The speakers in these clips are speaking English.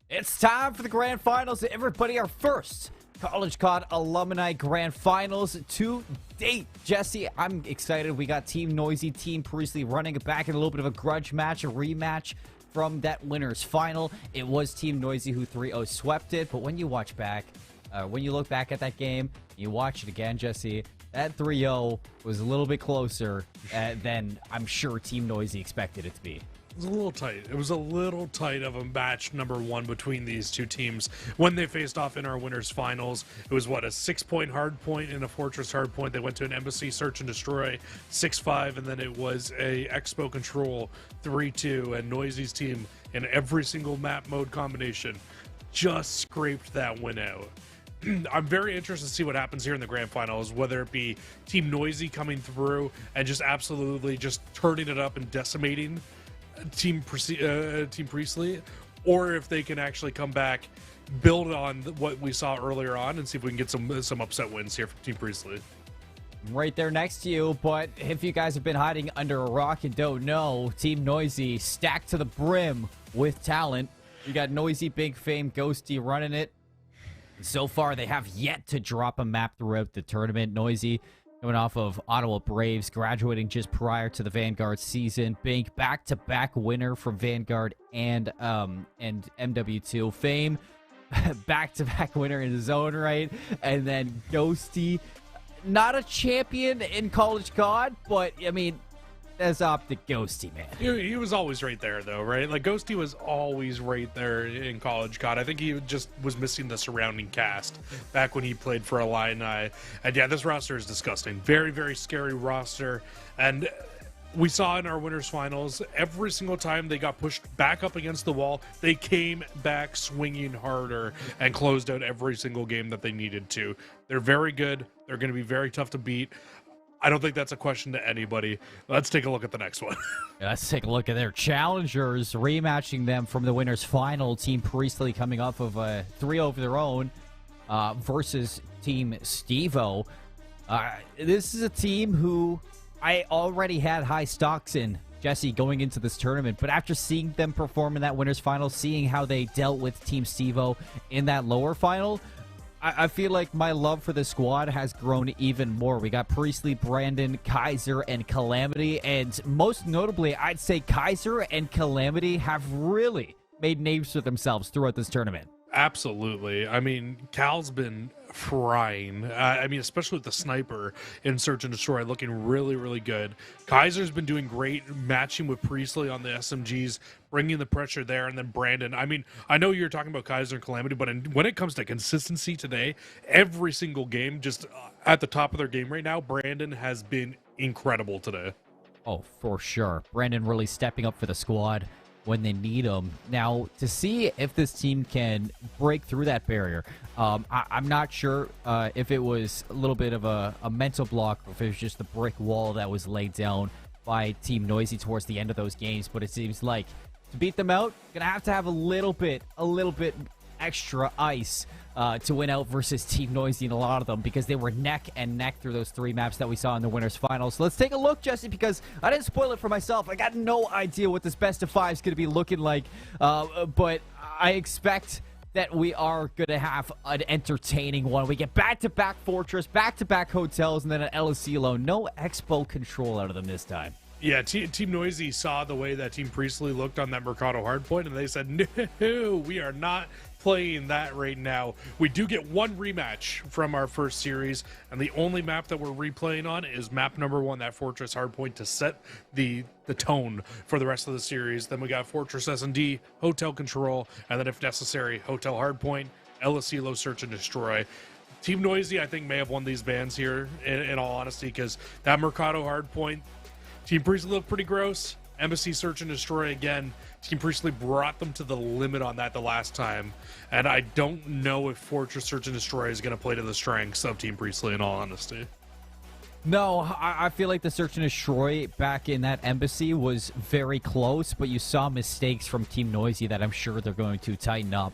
It's time for the grand finals. Everybody, our first College COD Alumni grand finals to date. Jesse, I'm excited. We got Team Noysii, Team Priestley running it back in a little bit of a grudge match, a rematch from that winner's final. It was Team Noysii who 3-0 swept it, but when you watch back, when you look back at that game, you watch it again, Jesse, that 3-0 was a little bit closer than I'm sure Team Noysii expected it to be. It was a little tight. It was a little tight of a match number one between these two teams when they faced off in our winners finals. It was what, a 6-point hard point and a fortress hard point. They went to an embassy search and destroy 6-5, and then it was a expo control 3-2, and Noysii's team in every single map mode combination just scraped that win out. I'm very interested to see what happens here in the grand finals, whether it be Team Noysii coming through and just absolutely just turning it up and decimating Team Priestley, or if they can actually come back, build on what we saw earlier on, and see if we can get some upset wins here from Team Priestley. Right there next to you, but if you guys have been hiding under a rock and don't know, Team Noysii stacked to the brim with talent. You got Noysii, Big Fame, Ghosty running it. So far, they have yet to drop a map throughout the tournament. Noysii coming off of Ottawa Braves, graduating just prior to the Vanguard season. Big back-to-back winner from Vanguard and MW2. Fame, back-to-back winner in his own right. And then Ghosty, not a champion in College COD, but, I mean, that's optic Ghosty, man. He was always right there, though, right? Like, Ghosty was always right there in College COD. I think he just was missing the surrounding cast back when he played for Alumni. And yeah, this roster is disgusting. Very, very scary roster. And we saw in our winners finals, every single time they got pushed back up against the wall, they came back swinging harder and closed out every single game that they needed to. They're very good. They're going to be very tough to beat. I don't think that's a question to anybody. Let's take a look at the next one. Let's take a look at their challengers, rematching them from the winners final. Team Priestley coming off of a 3-0 of their own versus Team Stevo. This is a team who I already had high stocks in, Jesse, going into this tournament. But after seeing them perform in that winners final, seeing how they dealt with Team Stevo in that lower final, I feel like my love for the squad has grown even more. We got Priestley, Brandon, Kaiser, and Calamity. And most notably, I'd say Kaiser and Calamity have really made names for themselves throughout this tournament. Absolutely. I mean, Cal's been frying. I mean, especially with the sniper in Search and Destroy, looking really, really good. Kaiser's been doing great, matching with Priestley on the SMGs, bringing the pressure there, and then Brandon. I mean, I know you're talking about Kaiser and Calamity, but when it comes to consistency today, every single game, just at the top of their game right now, Brandon has been incredible today. Oh, for sure. Brandon really stepping up for the squad when they need them. Now, to see if this team can break through that barrier, I'm not sure if it was a little bit of a mental block, or if it was just the brick wall that was laid down by Team Noysii towards the end of those games. But it seems like to beat them out, gonna have to have a little bit extra ice to win out versus Team Noysii in a lot of them, because they were neck and neck through those three maps that we saw in the winners finals. So let's take a look, Jesse, because I didn't spoil it for myself. I got no idea what this best of five is going to be looking like, but I expect that we are going to have an entertaining one. We get back-to-back Fortress, back-to-back hotels, and then an LSC alone. No expo control out of them this time. Yeah, Team Noysii saw the way that Team Priestley looked on that Mercado hardpoint, and they said, no, we are not playing that right now. We do get one rematch from our first series, and the only map that we're replaying on is map number 1, that Fortress hardpoint, to set the tone for the rest of the series. Then we got Fortress S&D, Hotel Control, and then if necessary, Hotel Hardpoint, LSC Search and Destroy. Team Noysii, I think, may have won these bans here, in all honesty, because that Mercado hardpoint, Team Priestley looked pretty gross. Embassy Search and Destroy again. Team Priestley brought them to the limit on that the last time. And I don't know if Fortress Search and Destroy is going to play to the strengths of Team Priestley, in all honesty. No, I feel like the Search and Destroy back in that Embassy was very close, but you saw mistakes from Team Noysii that I'm sure they're going to tighten up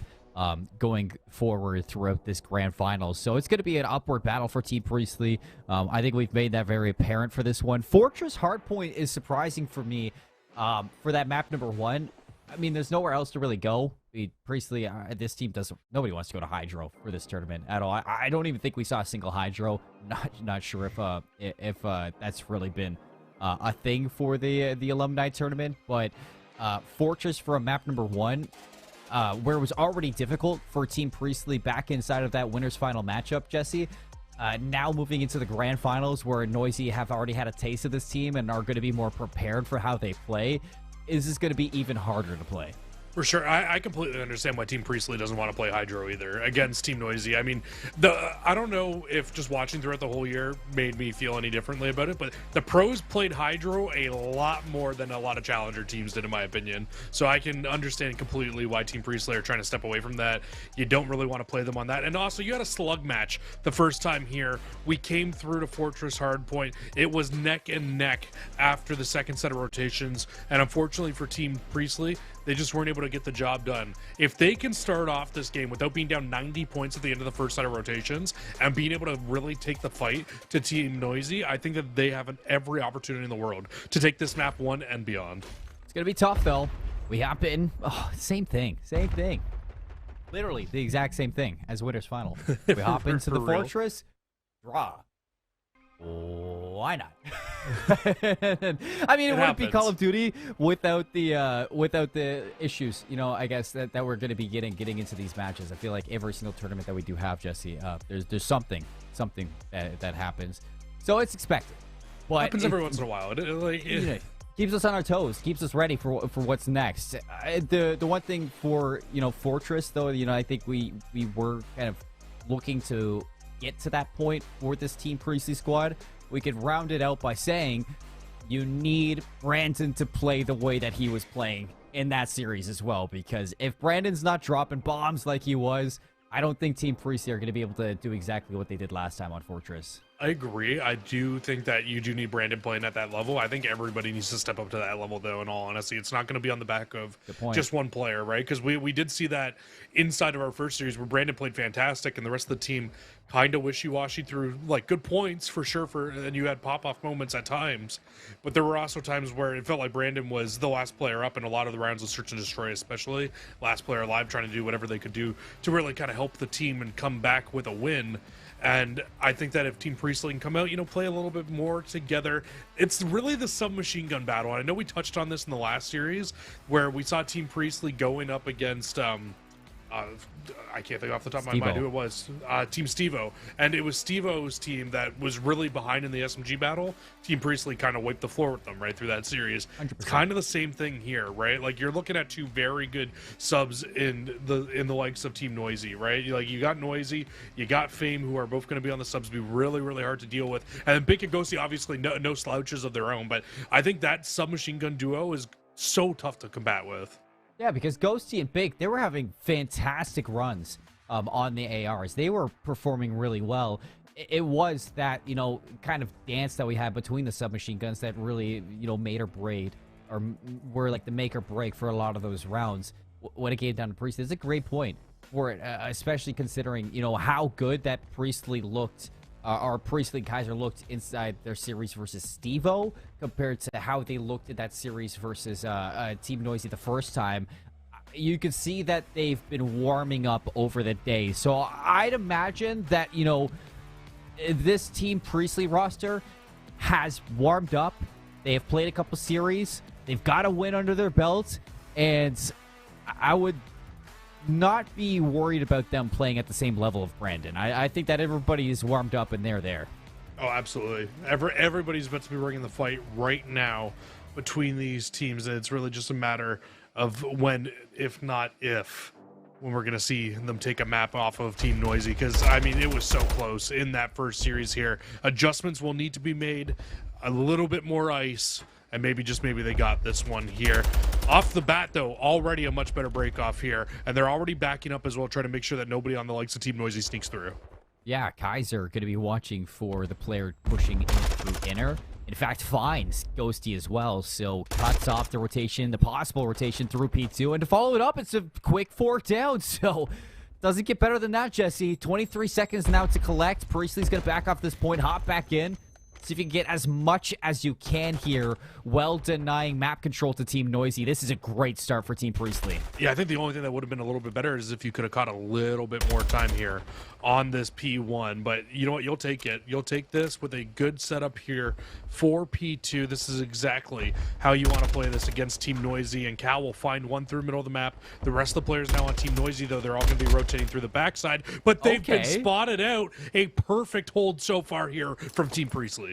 going forward throughout this grand final. So it's going to be an upward battle for Team Priestley. I think we've made that very apparent for this one. Fortress Hardpoint is surprising for me for that map number 1. I mean, there's nowhere else to really go Priestley, this team doesn't. Nobody wants to go to Hydro for this tournament at all. I don't even think we saw a single Hydro. Not sure if that's really been a thing for the alumni tournament. But Fortress for map number 1, where it was already difficult for Team Priestley back inside of that winners final matchup, Jesse. Now moving into the grand finals, where Noysii have already had a taste of this team and are going to be more prepared for how they play, is this going to be even harder to play? For sure. I completely understand why Team Priestley doesn't want to play Hydro either against Team Noysii. I mean, I don't know if just watching throughout the whole year made me feel any differently about it, but the pros played Hydro a lot more than a lot of challenger teams did, in my opinion. So I can understand completely why Team Priestley are trying to step away from that. You don't really want to play them on that. And also, you had a slug match the first time here. We came through to Fortress Hardpoint. It was neck and neck after the second set of rotations. And unfortunately for Team Priestley, they just weren't able to get the job done. If they can start off this game without being down 90 points at the end of the first set of rotations and being able to really take the fight to Team Noysii, I think that they have every opportunity in the world to take this map 1 and beyond. It's going to be tough, though. We hop in. Oh, same thing. Literally the exact same thing as winners final. We hop into the Fortress, draw. Why not? I mean, it wouldn't be Call of Duty without the issues, I guess that we're going to be getting into these matches. I feel like every single tournament that we do have, Jesse, there's something that happens. So it's expected. But happens every once in a while. Keeps us on our toes, keeps us ready for what's next. The one thing for Fortress, though, I think we were kind of looking to get to that point for this Team Priestley squad. We could round it out by saying you need Brandon to play the way that he was playing in that series as well, because if Brandon's not dropping bombs like he was, I don't think Team Priestley are going to be able to do exactly what they did last time on Fortress. I agree. I do think that you do need Brandon playing at that level. I think everybody needs to step up to that level, though, in all honesty. It's not going to be on the back of just one player, right? Because we did see that inside of our first series where Brandon played fantastic and the rest of the team kind of wishy-washy through, good points for sure, and you had pop-off moments at times. But there were also times where it felt like Brandon was the last player up in a lot of the rounds of Search and Destroy, especially. Last player alive, trying to do whatever they could do to really kind of help the team and come back with a win. And I think that if Team Priestley can come out, play a little bit more together, it's really the submachine gun battle. And I know we touched on this in the last series where we saw Team Priestley going up against I can't think off the top of my mind who it was. Team Stevo. And it was Stevo's team that was really behind in the SMG battle. Team Priestley kind of wiped the floor with them right through that series. 100%. It's kind of the same thing here, right? Like, you're looking at two very good subs in the likes of Team Noysii, right? You got Noysii, you got Fame, who are both going to be on the subs, be really, really hard to deal with. And then Big and Ghosty, obviously, no slouches of their own. But I think that submachine gun duo is so tough to combat with. Yeah, because Ghosty and Big, they were having fantastic runs on the ARs. They were performing really well. It was that, kind of dance that we had between the submachine guns that really, made or break, or were like the make or break for a lot of those rounds when it came down to Priestley. It's a great point for it, especially considering, how good that Priestley looked, or Priestley and Kaiser looked inside their series versus Stevo compared to how they looked at that series versus Team Noysii the first time. You can see that they've been warming up over the day. So I'd imagine that, this Team Priestley roster has warmed up. They have played a couple series. They've got a win under their belt. And I would not be worried about them playing at the same level of Brandon. I think that everybody is warmed up and they're there. Oh, absolutely. Everybody's about to be bringing the fight right now between these teams. And it's really just a matter of when, if not if, when we're going to see them take a map off of Team Noysii. Because, it was so close in that first series here. Adjustments will need to be made, a little bit more ice, and maybe they got this one here. Off the bat, though, already a much better break off here. And they're already backing up as well, trying to make sure that nobody on the likes of Team Noysii sneaks through. Yeah, Kaiser going to be watching for the player pushing in through inner. In fact, finds Ghosty as well, so cuts off the rotation, the possible rotation through P2. And to follow it up, it's a quick 4 down, so doesn't get better than that, Jesse. 23 seconds now to collect. Priestley's going to back off this point, hop back in. See if you can get as much as you can here while denying map control to Team Noysii. This is a great start for Team Priestley. Yeah, I think the only thing that would have been a little bit better is if you could have caught a little bit more time here on this P1. But you know what? You'll take it. You'll take this with a good setup here for P2. This is exactly how you want to play this against Team Noysii. And Cal will find one through middle of the map. The rest of the players now on Team Noysii, though, they're all going to be rotating through the backside. But they've been spotted out. A perfect hold so far here from Team Priestley.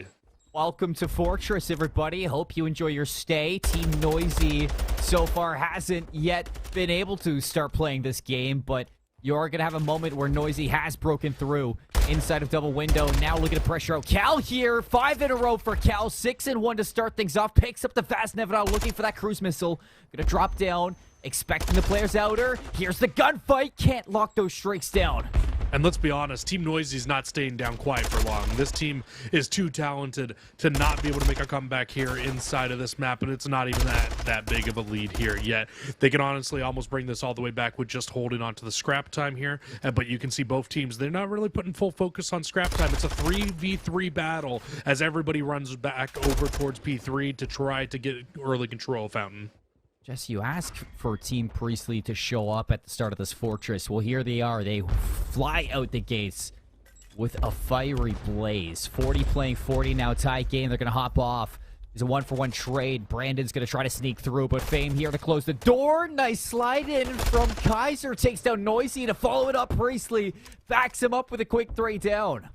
Welcome to Fortress, everybody. Hope you enjoy your stay. Team Noysii so far hasn't yet been able to start playing this game, but you're going to have a moment where Noysii has broken through inside of double window. Now looking to pressure out Cal here. 5 in a row for Cal. 6 and 1 to start things off. Picks up the fast Nevada, looking for that cruise missile. Going to drop down, expecting the players outer. Here's the gunfight. Can't lock those streaks down. And let's be honest, Team Noisie's not staying down quiet for long. This team is too talented to not be able to make a comeback here inside of this map, and it's not even that big of a lead here yet. They can honestly almost bring this all the way back with just holding on to the scrap time here, but you can see both teams, they're not really putting full focus on scrap time. It's a 3v3 battle as everybody runs back over towards P3 to try to get early control of Fountain. Jesse, you ask for Team Priestley to show up at the start of this fortress. Well, here they are. They fly out the gates with a fiery blaze. 40 playing 40 now, tie game. They're going to hop off. There's a 1-for-1 trade. Brandon's going to try to sneak through, but Fame here to close the door. Nice slide in from Kaiser. Takes down Noysii to follow it up. Priestley backs him up with a quick 3 down.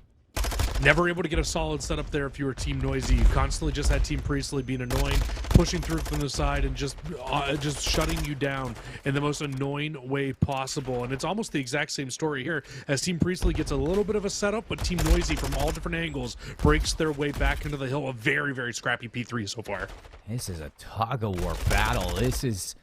Never able to get a solid setup there if you were Team Noysii. You constantly just had Team Priestley being annoying, pushing through from the side, and just shutting you down in the most annoying way possible. And it's almost the exact same story here as Team Priestley gets a little bit of a setup, but Team Noysii from all different angles breaks their way back into the hill. A very, very scrappy P3 so far. This is a tug-of-war battle. This is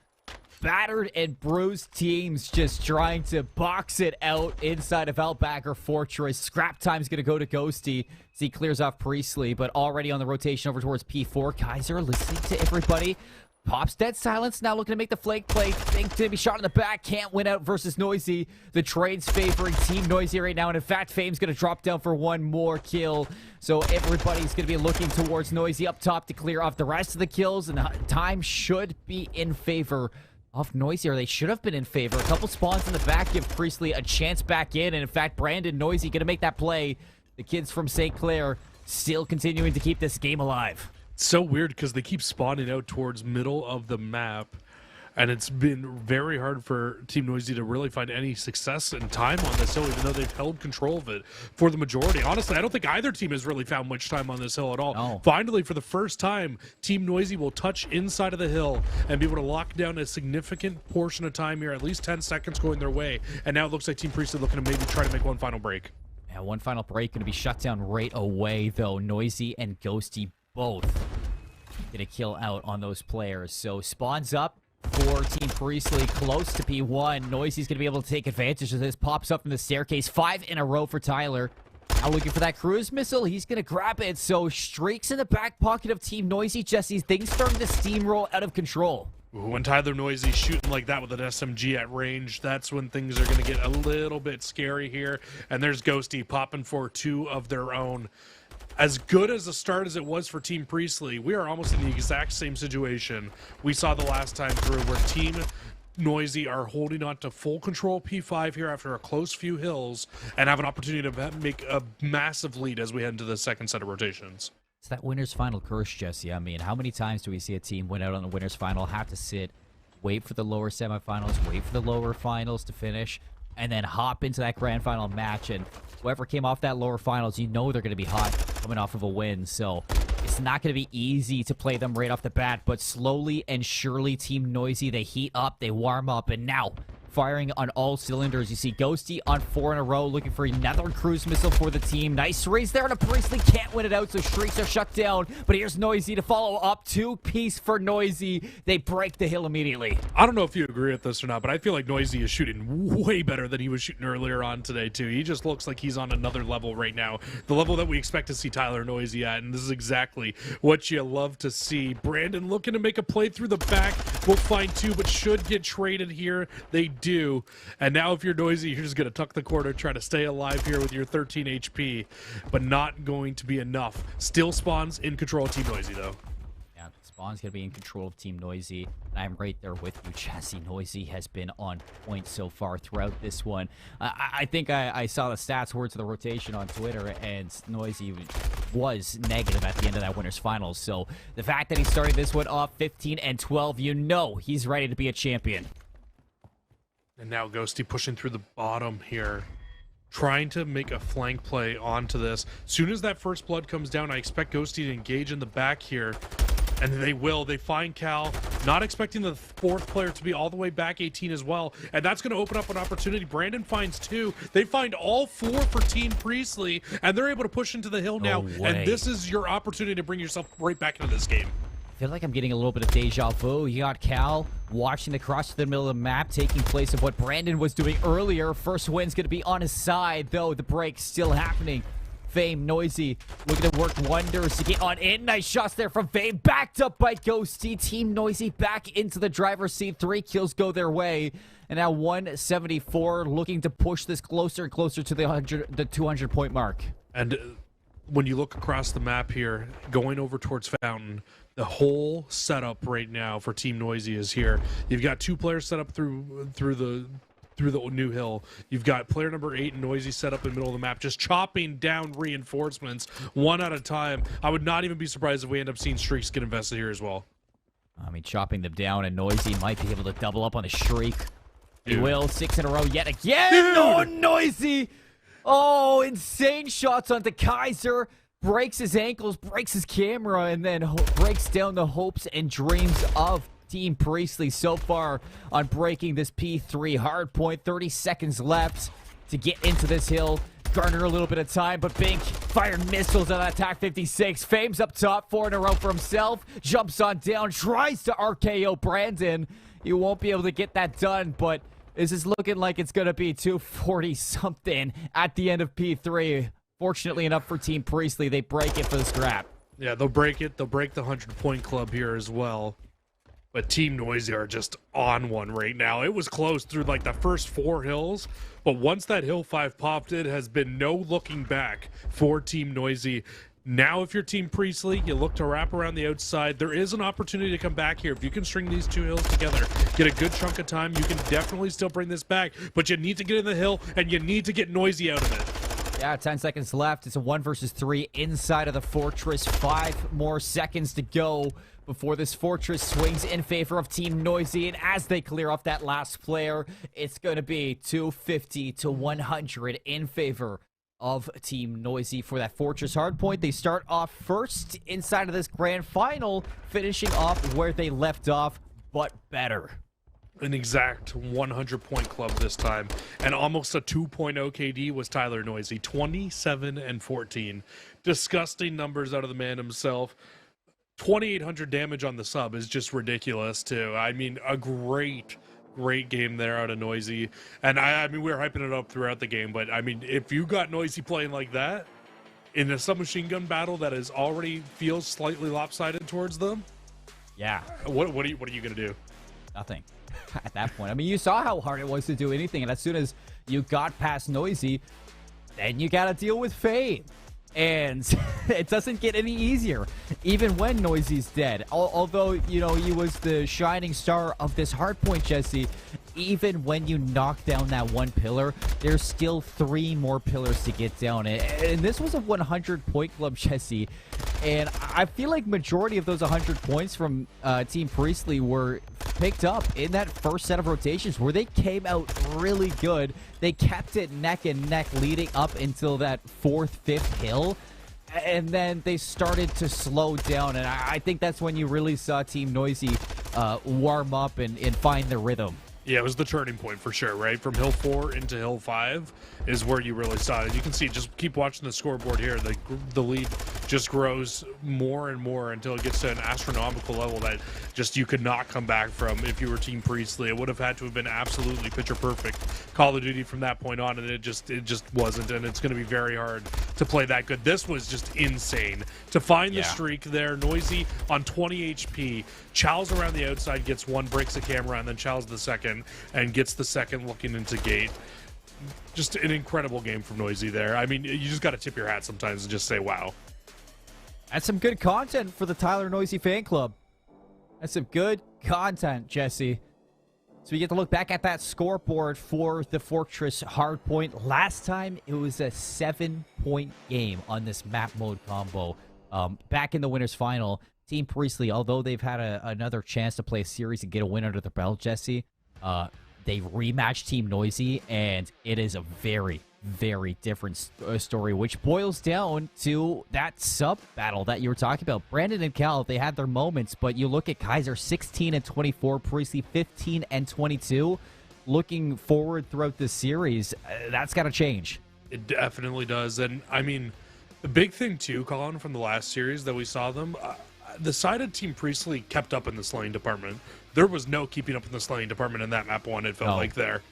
battered and bruised teams just trying to box it out inside of Outbacker Fortress. Scrap time's going to go to Ghosty as he clears off Priestley, but already on the rotation over towards P4. Kaiser listening to everybody. Pops dead silence, now looking to make the flake play. Think to be shot in the back, can't win out versus Noysii. The trade's favoring Team Noysii right now, and in fact, Fame's going to drop down for one more kill. So everybody's going to be looking towards Noysii up top to clear off the rest of the kills, and the time should be in favor of Noysii, or they should have been in favor. A couple spawns in the back give Priestley a chance back in, and in fact, Brandon Noysii gonna make that play. The kids from St. Clair still continuing to keep this game alive. It's so weird because they keep spawning out towards middle of the map, and it's been very hard for Team Noysii to really find any success and time on this hill, even though they've held control of it for the majority. Honestly, I don't think either team has really found much time on this hill at all. No. Finally, for the first time, Team Noysii will touch inside of the hill and be able to lock down a significant portion of time here, at least 10 seconds going their way. And now it looks like Team Priestley looking to maybe try to make one final break. Yeah, one final break going to be shut down right away, though. Noysii and Ghosty both going to kill out on those players. So spawns up for Team Priestley, close to P1. Noisie's going to be able to take advantage of this. Pops up from the staircase. 5 in a row for Tyler. Now looking for that cruise missile. He's going to grab it. So streaks in the back pocket of Team Noysii. Jesse, things starting to steamroll out of control. When Tyler Noysie's shooting like that with an SMG at range, that's when things are going to get a little bit scary here. And there's Ghosty popping for 2 of their own. As good as a start as it was for Team Priestley, we are almost in the exact same situation we saw the last time through, where Team Noysii are holding on to full control P5 here after a close few hills and have an opportunity to make a massive lead as we head into the second set of rotations. It's that winner's final curse, Jesse. I mean, how many times do we see a team win out on the winner's final, have to sit, wait for the lower semifinals, wait for the lower finals to finish, and then hop into that grand final match, and whoever came off that lower finals, you know they're going to be hot coming off of a win. So it's not going to be easy to play them right off the bat, but slowly and surely Team Noysii, they heat up, they warm up, and now firing on all cylinders. You see Ghosty on 4 in a row, looking for another cruise missile for the team. Nice raise there, and Priestley can't win it out, so streaks are shut down. But here's Noysii to follow up. 2-piece for Noysii. They break the hill immediately. I don't know if you agree with this or not, but I feel like Noysii is shooting way better than he was shooting earlier on today, too. He just looks like he's on another level right now. The level that we expect to see Tyler Noysii at, and this is exactly what you love to see. Brandon looking to make a play through the back. We'll find 2, but should get traded here. They do. And now if you're Noysii, you're just going to tuck the corner, try to stay alive here with your 13 HP, but not going to be enough. Still spawns in control of Team Noysii, though. Yeah, Spawn's going to be in control of Team Noysii. And I'm right there with you, Jesse. Noysii has been on point so far throughout this one. I think I saw the stats words of the rotation on Twitter, and Noysii was negative at the end of that winners finals. So the fact that he's starting this one off 15 and 12, you know he's ready to be a champion. And now Ghosty pushing through the bottom here, trying to make a flank play onto this. Soon as that first blood comes down, I expect Ghosty to engage in the back here. And they will. They find Cal, not expecting the fourth player to be all the way back 18 as well. And that's going to open up an opportunity. Brandon finds 2. They find all 4 for Team Priestley, and they're able to push into the hill now. And this is your opportunity to bring yourself right back into this game. I feel like I'm getting a little bit of deja vu. You got Cal watching the cross to the middle of the map, taking place of what Brandon was doing earlier. First win's going to be on his side, though. The break's still happening. Fame, Noysii, looking to work wonders to get on in. Nice shots there from Fame. Backed up by Ghosty. Team Noysii back into the driver's seat. 3 kills go their way. And now 174, looking to push this closer and closer to the 200-point mark. And when you look across the map here, going over towards Fountain, the whole setup right now for Team Noysii is here. You've got 2 players set up through the new hill. You've got player number 8 and Noysii set up in the middle of the map, just chopping down reinforcements one at a time. I would not even be surprised if we end up seeing streaks get invested here as well. I mean, chopping them down, and Noysii might be able to double up on the streak. He will. 6 in a row yet again. Dude. Oh, Noysii! Oh, insane shots onto Kaiser. Breaks his ankles, breaks his camera, and then breaks down the hopes and dreams of Team Priestley so far on breaking this P3 hard point. 30 seconds left to get into this hill. Garner a little bit of time, but Bink fired missiles on attack 56. Fame's up top, 4 in a row for himself. Jumps on down, tries to RKO Brandon. You won't be able to get that done, but this is looking like it's going to be 240 something at the end of P3. Fortunately enough for Team Priestley, they break it for the scrap. Yeah, they'll break it. They'll break the 100-point club here as well. But Team Noysii are just on one right now. It was close through like the first 4 hills, but once that hill 5 popped, it has been no looking back for Team Noysii. Now, if you're Team Priestley, you look to wrap around the outside. There is an opportunity to come back here. If you can string these 2 hills together, get a good chunk of time, you can definitely still bring this back. But you need to get in the hill, and you need to get Noysii out of it. Yeah, 10 seconds left. It's a 1 versus 3 inside of the fortress. 5 more seconds to go before this fortress swings in favor of Team Noysii. And as they clear off that last player, it's going to be 250 to 100 in favor of Team Noysii for that fortress hardpoint. They start off first inside of this grand final, finishing off where they left off, but better. An exact 100-point club this time, and almost a 2.0 KD was Tyler Noysii. 27 and 14. Disgusting numbers out of the man himself. 2,800 damage on the sub is just ridiculous too. I mean, a great game there out of Noysii. And I mean, we were hyping it up throughout the game, but I mean, if you got Noysii playing like that in a submachine gun battle that is already feels slightly lopsided towards them, yeah, what are you gonna do? Nothing. At that point, I mean, you saw how hard it was to do anything, and as soon as you got past Noysii, then you gotta deal with Fame. And it doesn't get any easier, even when Noysii's dead. Although, you know, he was the shining star of this hardpoint, Jesse. Even when you knock down that 1 pillar, there's still 3 more pillars to get down. And this was a 100-point club, Jesse. And I feel like majority of those 100 points from Team Priestley were picked up in that first set of rotations where they came out really good. They kept it neck and neck leading up until that 4th, 5th hill. And then they started to slow down. And I think that's when you really saw Team Noysii warm up and find their rhythm. Yeah, it was the turning point for sure, right? From Hill 4 into Hill 5 is where you really saw it. You can see, just keep watching the scoreboard here. The lead just grows more and more until it gets to an astronomical level that just you could not come back from if you were Team Priestley. It would have had to have been absolutely picture perfect Call of Duty from that point on, and it just wasn't. And it's going to be very hard to to play that good. This was just insane. To find the Yeah. streak there, Noysii on 20 HP, Chow's around the outside, gets one, breaks the camera, and then Chow's the second, and gets the second looking into gate. Just an incredible game from Noysii there. I mean, you just got to tip your hat sometimes and just say, wow. That's some good content for the Tyler Noysii fan club. That's some good content, Jesse. So we get to look back at that scoreboard for the Fortress Hardpoint. Last time, it was a 7-point game on this map mode combo. Back in the winners final, Team Priestley, although they've had another chance to play a series and get a win under their belt, Jesse, they rematched Team Noysii, and it is a very, very different story, which boils down to that sub battle that you were talking about. Brandon and Cal, they had their moments, but you look at Kaiser 16 and 24, Priestley 15 and 22. Looking forward throughout this series, that's got to change. It definitely does. And I mean, the big thing too, Colin, from the last series that we saw them, the side of Team Priestley kept up in the slaying department. There was no keeping up in the slaying department in that map one, it felt like there.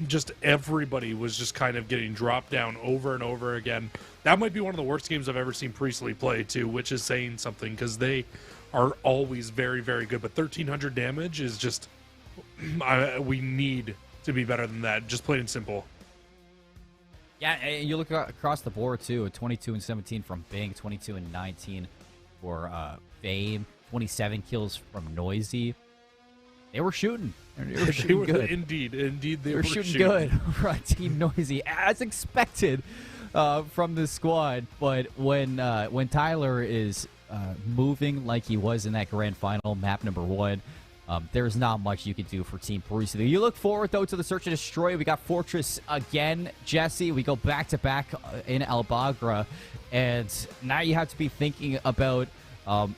Just everybody was just kind of getting dropped down over and over again. That might be one of the worst games I've ever seen Priestley play too, which is saying something because they are always very, very good. But 1,300 damage is just, we need to be better than that, just plain and simple. Yeah, and you look across the board too, 22 and 17 from Bing, 22 and 19 for Fame, 27 kills from Noysii. They were shooting. They were shooting good. Indeed, they were shooting good for Team Noysii, as expected from the squad. But when Tyler is moving like he was in that grand final, map number 1, there's not much you can do for Team Priestley. You look forward, though, to the Search and Destroy. We got Fortress again, Jesse. We go back-to-back in Al Bagra. And now you have to be thinking about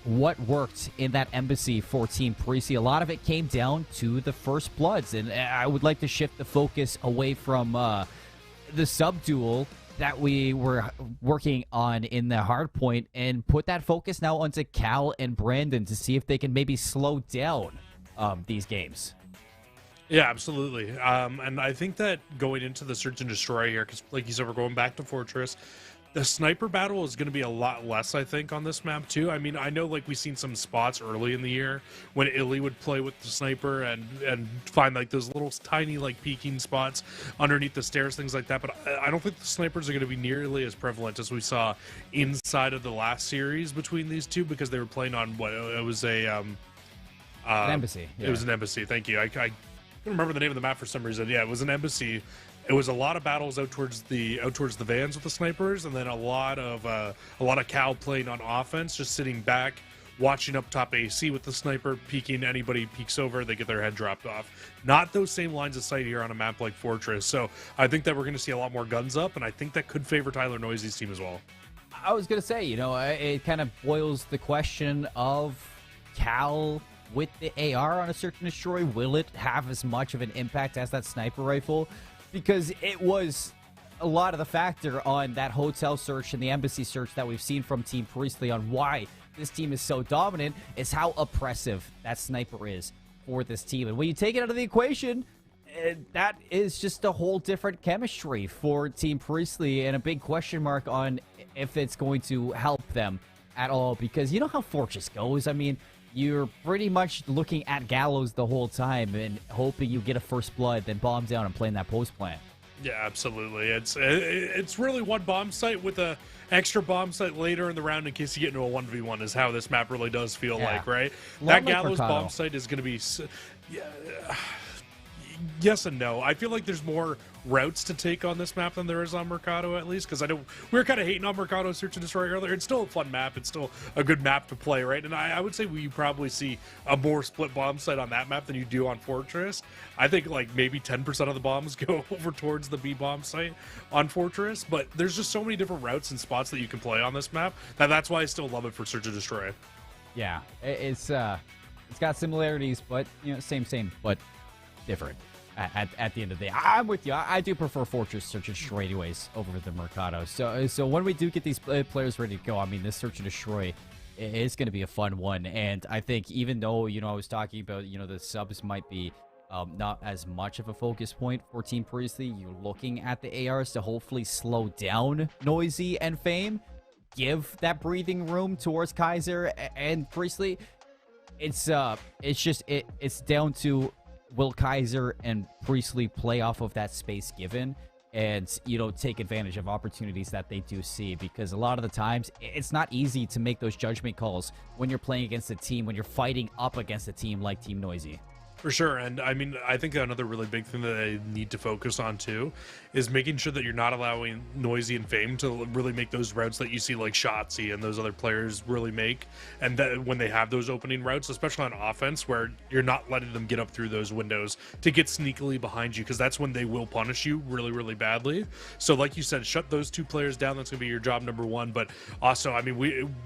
what worked in that embassy for Team Priestley. A lot of it came down to the First Bloods, and I would like to shift the focus away from the sub-duel that we were working on in the hardpoint and put that focus now onto Cal and Brandon to see if they can maybe slow down these games. Yeah, absolutely. And I think that going into the Search and Destroy here, because like you said, we're going back to Fortress, the sniper battle is going to be a lot less, I think, on this map, too. I mean, I know, like, we've seen some spots early in the year when Illy would play with the sniper and find, like, those little tiny, like, peeking spots underneath the stairs, things like that. But I don't think the snipers are going to be nearly as prevalent as we saw inside of the last series between these two, because they were playing on, what, it was an embassy. Yeah. It was an embassy, thank you. I don't remember the name of the map for some reason. Yeah, it was an embassy. It was a lot of battles out towards the vans with the snipers, and then a lot of Cal playing on offense, just sitting back, watching up top AC with the sniper, peeking. Anybody peeks over, they get their head dropped off. Not those same lines of sight here on a map like Fortress. So I think that we're going to see a lot more guns up, and I think that could favor Tyler Noysii's team as well. I was going to say, it kind of boils the question of Cal with the AR on a Search and Destroy. Will it have as much of an impact as that sniper rifle? Because it was a lot of the factor on that hotel search and the embassy search that we've seen from Team Priestley on why this team is so dominant is how oppressive that sniper is for this team. And when you take it out of the equation, that is just a whole different chemistry for Team Priestley and a big question mark on if it's going to help them at all. Because you know how Fortress goes. I mean, you're pretty much looking at Gallows the whole time and hoping you get a first blood, then bomb down and playing that post plan. Yeah, absolutely. It's really one bomb site with a extra bomb site later in the round in case you get into a 1v1 is how this map really does feel like, right? That Gallows bomb site is going to be... Yes and no. I feel like there's more routes to take on this map than there is on Mercado, at least, because I know we were kind of hating on Mercado Search and Destroy earlier. It's still a fun map. It's still a good map to play, right? And I would say we probably see a more split bomb site on that map than you do on Fortress. I think like maybe 10% of the bombs go over towards the B bomb site on Fortress, but there's just so many different routes and spots that you can play on this map that's why I still love it for Search and Destroy. Yeah, it's got similarities, but same, but different. At the end of the day, I'm with you. I do prefer Fortress Search and Destroy anyways over the Mercado. So when we do get these players ready to go, I mean, this Search and Destroy is going to be a fun one. And I think even though, I was talking about, the subs might be not as much of a focus point for Team Priestley. You're looking at the ARs to hopefully slow down Noysii and Fame, give that breathing room towards Kaiser and Priestley. It's down to, will Kaiser and Priestley play off of that space given and, you know, take advantage of opportunities that they do see, because a lot of the times it's not easy to make those judgment calls when you're playing against a team, when you're fighting up against a team like Team Noysii. For sure. And I mean, I think another really big thing that they need to focus on too is making sure that you're not allowing Noysii and Fame to really make those routes that you see like Shotzi and those other players really make. And that when they have those opening routes, especially on offense, where you're not letting them get up through those windows to get sneakily behind you, because that's when they will punish you really, really badly. So like you said, shut those two players down. That's going to be your job number one. But also, I mean,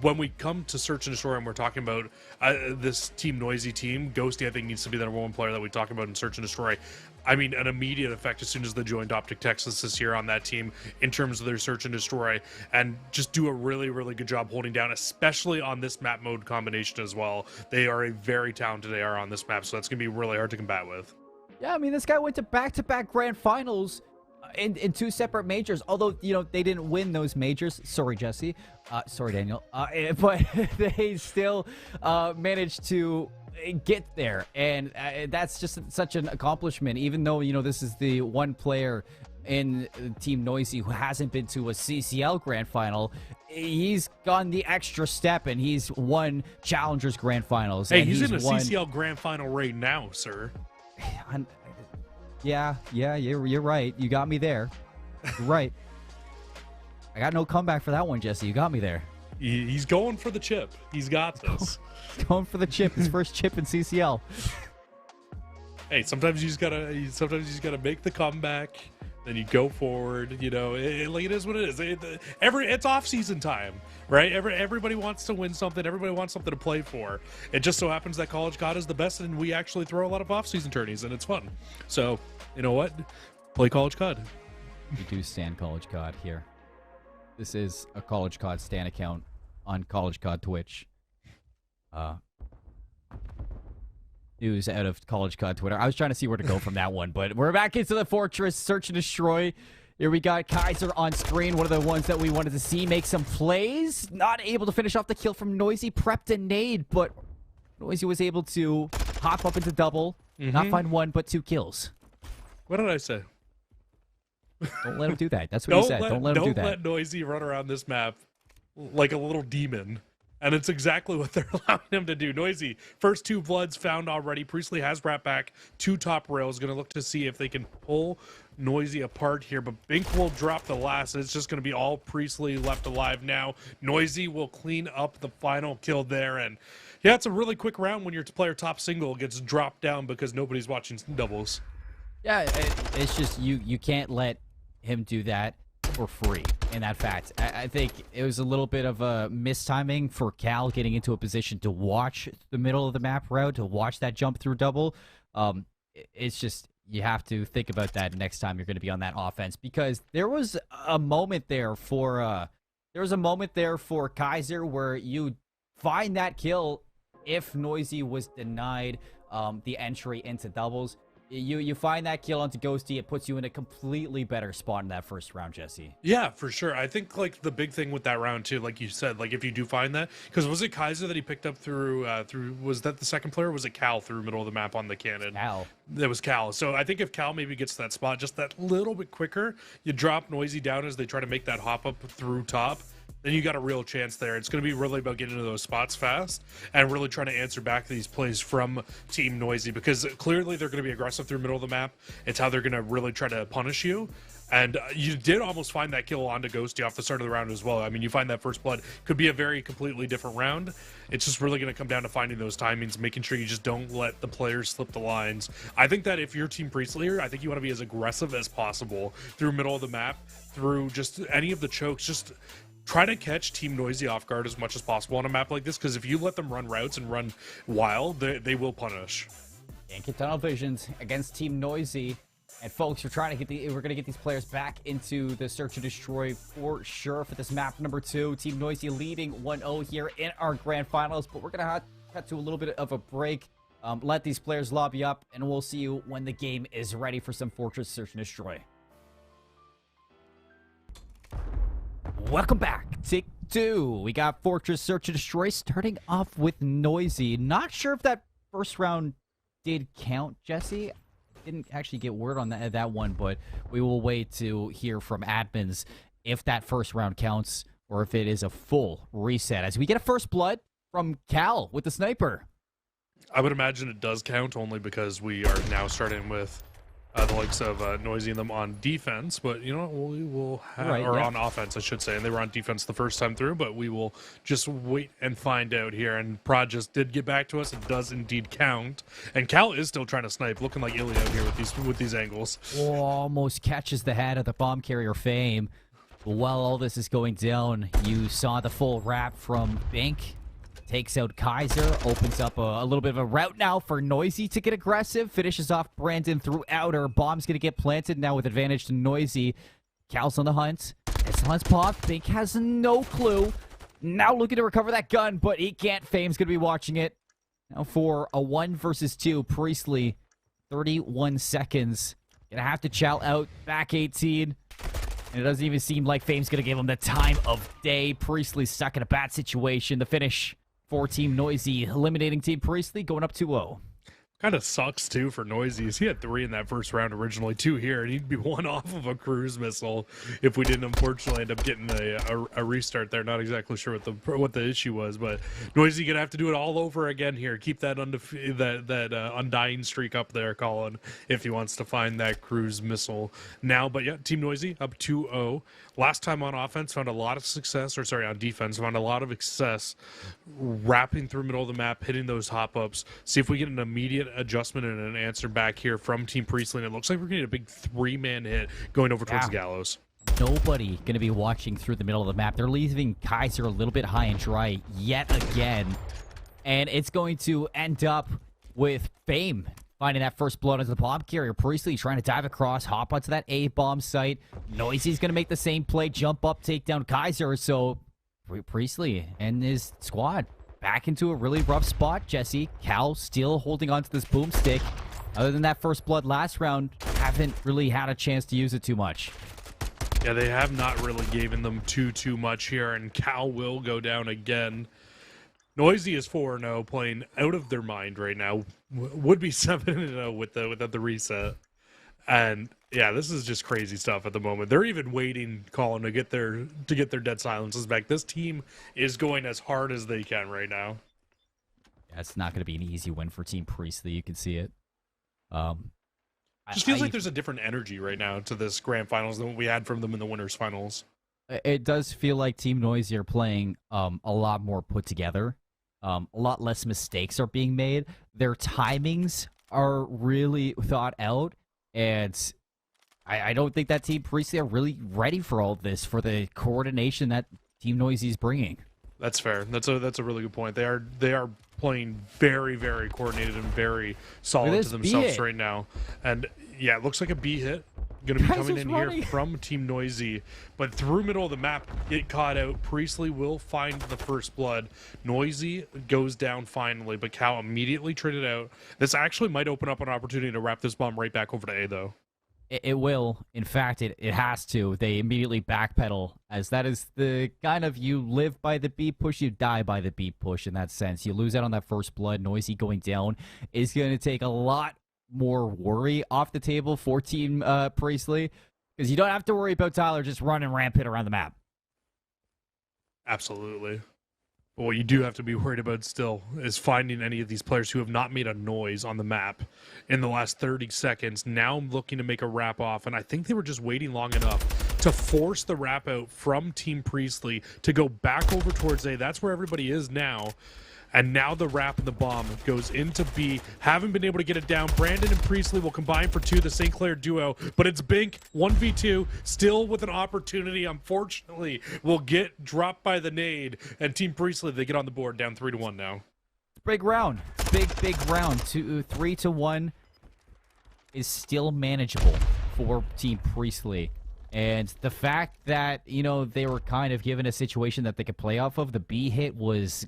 when we come to Search and Destroy and we're talking about this Team Noysii team, Ghosty, I think, needs to be the number one player that we talk about in Search and Destroy. I mean, an immediate effect as soon as they joined Optic Texas this year on that team in terms of their Search and Destroy, and just do a really, really good job holding down, especially on this map mode combination as well. They are a very talented AR on this map, so that's going to be really hard to combat with. Yeah, I mean, this guy went to back-to-back grand finals in two separate majors, although, you know, they didn't win those majors. Sorry, Jesse. Sorry, Daniel. But they still managed to get there, and that's just such an accomplishment, even though, you know, this is the one player in Team Noysii who hasn't been to a CCL grand final. He's gone the extra step, and he's won Challengers grand finals. Hey, he's in a CCL grand final right now, sir. Yeah, you're right. You got me there. You're right. I got no comeback for that one, Jesse. You got me there. He's going for the chip. He's got this. Going for the chip. His first chip in CCL. Hey, sometimes you just gotta make the comeback. Then you go forward. You know, it is what it is. It's off season time, right? Everybody wants to win something. Everybody wants something to play for. It just so happens that College COD is the best, and we actually throw a lot of off season tourneys, and it's fun. So, you know what? Play College COD. We do stand College COD here. This is a College COD stan account on College COD Twitch. News out of College COD Twitter. I was trying to see where to go from that one, but we're back into the Fortress. Search and Destroy. Here we got Kaiser on screen, one of the ones that we wanted to see make some plays. Not able to finish off the kill from Noysii. Prepped a nade, but Noysii was able to hop up into double. Not find one, but two kills. What did I say? Don't let him do that. That's what he said. Don't let him do that. Don't let Noysii run around this map like a little demon. And it's exactly what they're allowing him to do. Noysii, first two bloods found already. Priestley has brought back two top rails. Going to look to see if they can pull Noysii apart here. But Bink will drop the last. It's just going to be all Priestley left alive now. Noysii will clean up the final kill there. And yeah, it's a really quick round when your player top single gets dropped down because nobody's watching doubles. Yeah, it's just you can't let him do that for free in that fact. I think it was a little bit of a mistiming for Cal getting into a position to watch the middle of the map route, to watch that jump through double. It's just, you have to think about that next time you're going to be on that offense, because there was a moment there for Kaiser where you find that kill if Noysii was denied the entry into doubles. You find that kill onto Ghosty, it puts you in a completely better spot in that first round, Jesse. Yeah, for sure. I think like the big thing with that round too, like you said, like if you do find that, because was it Kaiser that he picked up through was that the second player, or was it Cal through middle of the map on the cannon? Cal. It was Cal. So I think if Cal maybe gets to that spot just that little bit quicker, you drop Noysii down as they try to make that hop up through top, then you got a real chance there. It's going to be really about getting into those spots fast and really trying to answer back these plays from Team Noysii, because clearly they're going to be aggressive through middle of the map. It's how they're going to really try to punish you. And you did almost find that kill onto Ghosty off the start of the round as well. I mean, you find that first blood. Could be a very completely different round. It's just really going to come down to finding those timings, making sure you just don't let the players slip the lines. I think that if you're Team Priestley, I think you want to be as aggressive as possible through middle of the map, through just any of the chokes. Just try to catch Team Noysii off guard as much as possible on a map like this, because if you let them run routes and run wild, they will punish. Yankee tunnel visions against Team Noysii. And folks, we're going to get these players back into the Search and Destroy for sure for this map number 2. Team Noysii leading 1-0 here in our grand finals, but we're going to cut to a little bit of a break. let these players lobby up, and we'll see you when the game is ready for some Fortress Search and Destroy. Welcome back. Take 2. We got Fortress Search and Destroy starting off with Noysii. Not sure if that first round did count, Jesse. Didn't actually get word on that one, but we will wait to hear from admins if that first round counts or if it is a full reset. As we get a first blood from Cal with the sniper. I would imagine it does count only because we are now starting with the likes of Noysii and them on defense, but you know we will have, on offense, I should say, and they were on defense the first time through, but we will just wait and find out here. And Prod just did get back to us; it does indeed count. And Cal is still trying to snipe, looking like Ilya out here with these angles. Oh, almost catches the head of the bomb carrier Fame. While all this is going down, you saw the full wrap from Bink. Takes out Kaiser, opens up a little bit of a route now for Noysii to get aggressive, finishes off Brandon through outer. Bomb's going to get planted now with advantage to Noysii. Cal's on the hunt. It's the hunt's popped. Bink has no clue. Now looking to recover that gun, but he can't. Fame's going to be watching it. Now for a 1 versus 2, Priestley, 31 seconds. Going to have to chow out back 18. And it doesn't even seem like Fame's going to give him the time of day. Priestley stuck in a bad situation. The finish for Team Noysii, eliminating Team Priestley, going up 2-0. Kind of sucks, too, for Noysii. He had 3 in that first round originally, 2 here, and he'd be 1 off of a cruise missile if we didn't, unfortunately, end up getting a restart there. Not exactly sure what the issue was, but Noysii going to have to do it all over again here. Keep that undying streak up there, Colin, if he wants to find that cruise missile now. But, yeah, Team Noysii up 2-0. Last time on offense, found a lot of success, on defense, found a lot of success wrapping through middle of the map, hitting those hop-ups. See if we get an immediate adjustment and an answer back here from Team Priestley. And it looks like we're getting a big 3-man hit going over towards the gallows. Nobody going to be watching through the middle of the map. They're leaving Kaiser a little bit high and dry yet again. And it's going to end up with Fame finding that first blood onto the bomb carrier. Priestley trying to dive across, hop onto that A-bomb site. Noysii's going to make the same play, jump up, take down Kaiser. So Priestley and his squad back into a really rough spot, Jesse. Cal still holding on to this boomstick. Other than that first blood last round, haven't really had a chance to use it too much. Yeah, they have not really given them too much here, and Cal will go down again. Noysii is 4-0, playing out of their mind right now. Would be 7-0 with the reset. And yeah, this is just crazy stuff at the moment. They're even waiting, Colin, to get their dead silences back. This team is going as hard as they can right now. Yeah, it's not going to be an easy win for Team Priestley. You can see it. Just feels like there's a different energy right now to this grand finals than what we had from them in the winners finals. It does feel like Team Noysii are playing a lot more put together. A lot less mistakes are being made. Their timings are really thought out, and I don't think that Team Priestley are really ready for all this, for the coordination that Team Noysii is bringing. That's fair. That's a really good point. They are playing very, very coordinated and very solid to themselves right now. And yeah, it looks like a B hit going to be coming in here from Team Noysii, but through middle of the map, get caught out. Priestley will find the first blood. Noysii goes down finally, but Cal immediately traded out. This actually might open up an opportunity to wrap this bomb right back over to A, though. It will. In fact, it has to. They immediately backpedal, as that is the kind of, you live by the B push, you die by the B push in that sense. You lose out on that first blood. Noysii going down is going to take a lot more worry off the table for Team Priestley, because you don't have to worry about Tyler just running rampant around the map. Absolutely. But what you do have to be worried about still is finding any of these players who have not made a noise on the map in the last 30 seconds. Now I'm looking to make a wrap off, and I think they were just waiting long enough to force the wrap out from Team Priestley to go back over towards A. That's where everybody is now. And now the wrap and the bomb goes into B. Haven't been able to get it down. Brandon and Priestley will combine for 2, the St. Clair duo. But it's Bink, 1v2, still with an opportunity. Unfortunately, will get dropped by the nade. And Team Priestley, they get on the board, down 3-1 now. Big round. Big round. 3-1 is still manageable for Team Priestley. And the fact that, you know, they were kind of given a situation that they could play off of, the B hit was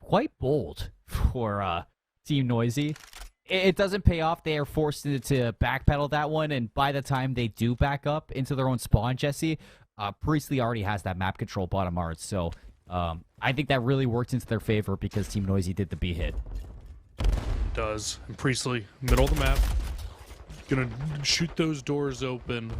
quite bold for Team Noysii. It doesn't pay off. They are forced to backpedal that one, and by the time they do back up into their own spawn, Jesse, Priestley already has that map control bottom art. So I think that really worked into their favor because Team Noysii did the B hit. It does. And Priestley, middle of the map, gonna shoot those doors open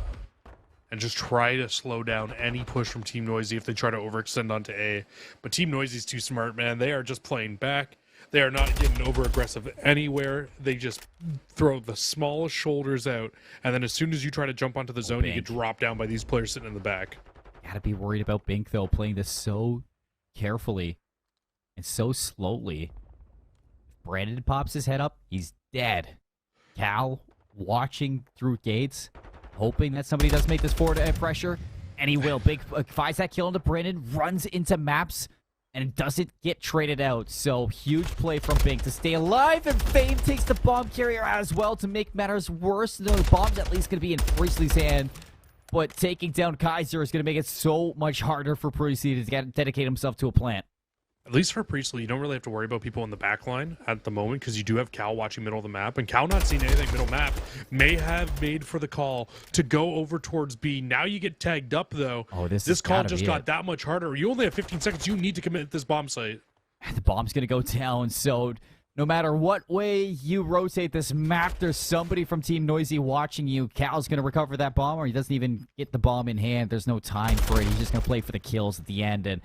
and just try to slow down any push from Team Noysii if they try to overextend onto A. But Team Noisy's too smart, man. They are just playing back. They are not getting over aggressive anywhere. They just throw the smallest shoulders out, and then as soon as you try to jump onto the zone, you get dropped down by these players sitting in the back. Gotta be worried about Bink, though, playing this so carefully and so slowly. Brandon pops his head up. He's dead. Cal watching through gates, hoping that somebody does make this forward pressure, and he will. Bink finds that kill into Brandon, runs into maps, and doesn't get traded out. So huge play from Bink to stay alive, and Fame takes the bomb carrier out as well to make matters worse. The bomb's at least going to be in Priestley's hand, but taking down Kaiser is going to make it so much harder for Priestley to dedicate himself to a plant. At least for Priestley, you don't really have to worry about people in the back line at the moment because you do have Cal watching middle of the map, and Cal not seeing anything middle map may have made for the call to go over towards B. Now you get tagged up, though. Oh, this call just got that much harder. You only have 15 seconds. You need to commit this bomb site. The bomb's going to go down, so no matter what way you rotate this map, there's somebody from Team Noysii watching you. Cal's going to recover that bomb, or he doesn't even get the bomb in hand. There's no time for it. He's just going to play for the kills at the end, and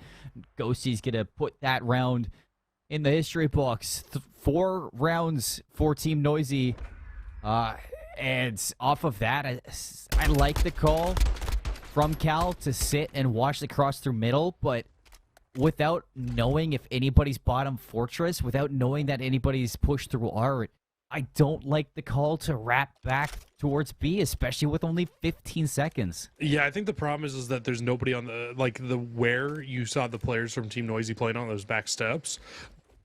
Ghosty's going to put that round in the history books. 4 rounds for Team Noysii, and off of that, I like the call from Cal to sit and watch the cross through middle, but without knowing if anybody's bottom fortress, without knowing that anybody's pushed through art, I don't like the call to wrap back towards B, especially with only 15 seconds. Yeah, I think the problem is that there's nobody on the, where you saw the players from Team Noysii playing on those back steps.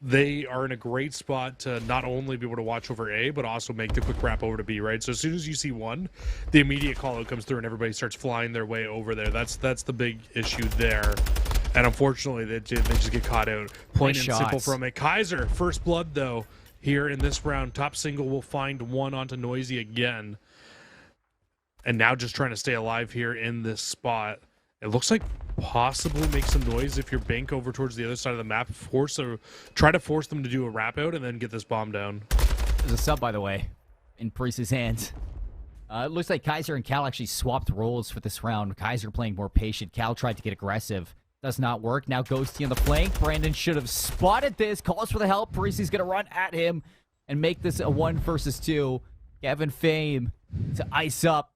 They are in a great spot to not only be able to watch over A, but also make the quick wrap over to B, right? So as soon as you see one, the immediate call out comes through and everybody starts flying their way over there. That's the big issue there. And unfortunately, they just get caught out. Plain and simple from it. Kaiser, first blood, though, here in this round. Top single will find one onto Noysii again. And now just trying to stay alive here in this spot. It looks like possibly make some noise if you're Bank over towards the other side of the map. Try to force them to do a wrap out and then get this bomb down. There's a sub, by the way, in Priest's hands. It looks like Kaiser and Cal actually swapped roles for this round. Kaiser playing more patient. Cal tried to get aggressive. Does not work. Now Ghosty on the flank. Brandon should have spotted this. Calls for the help. Priestley's going to run at him and make this a 1 versus 2. Kevin Fame to ice up.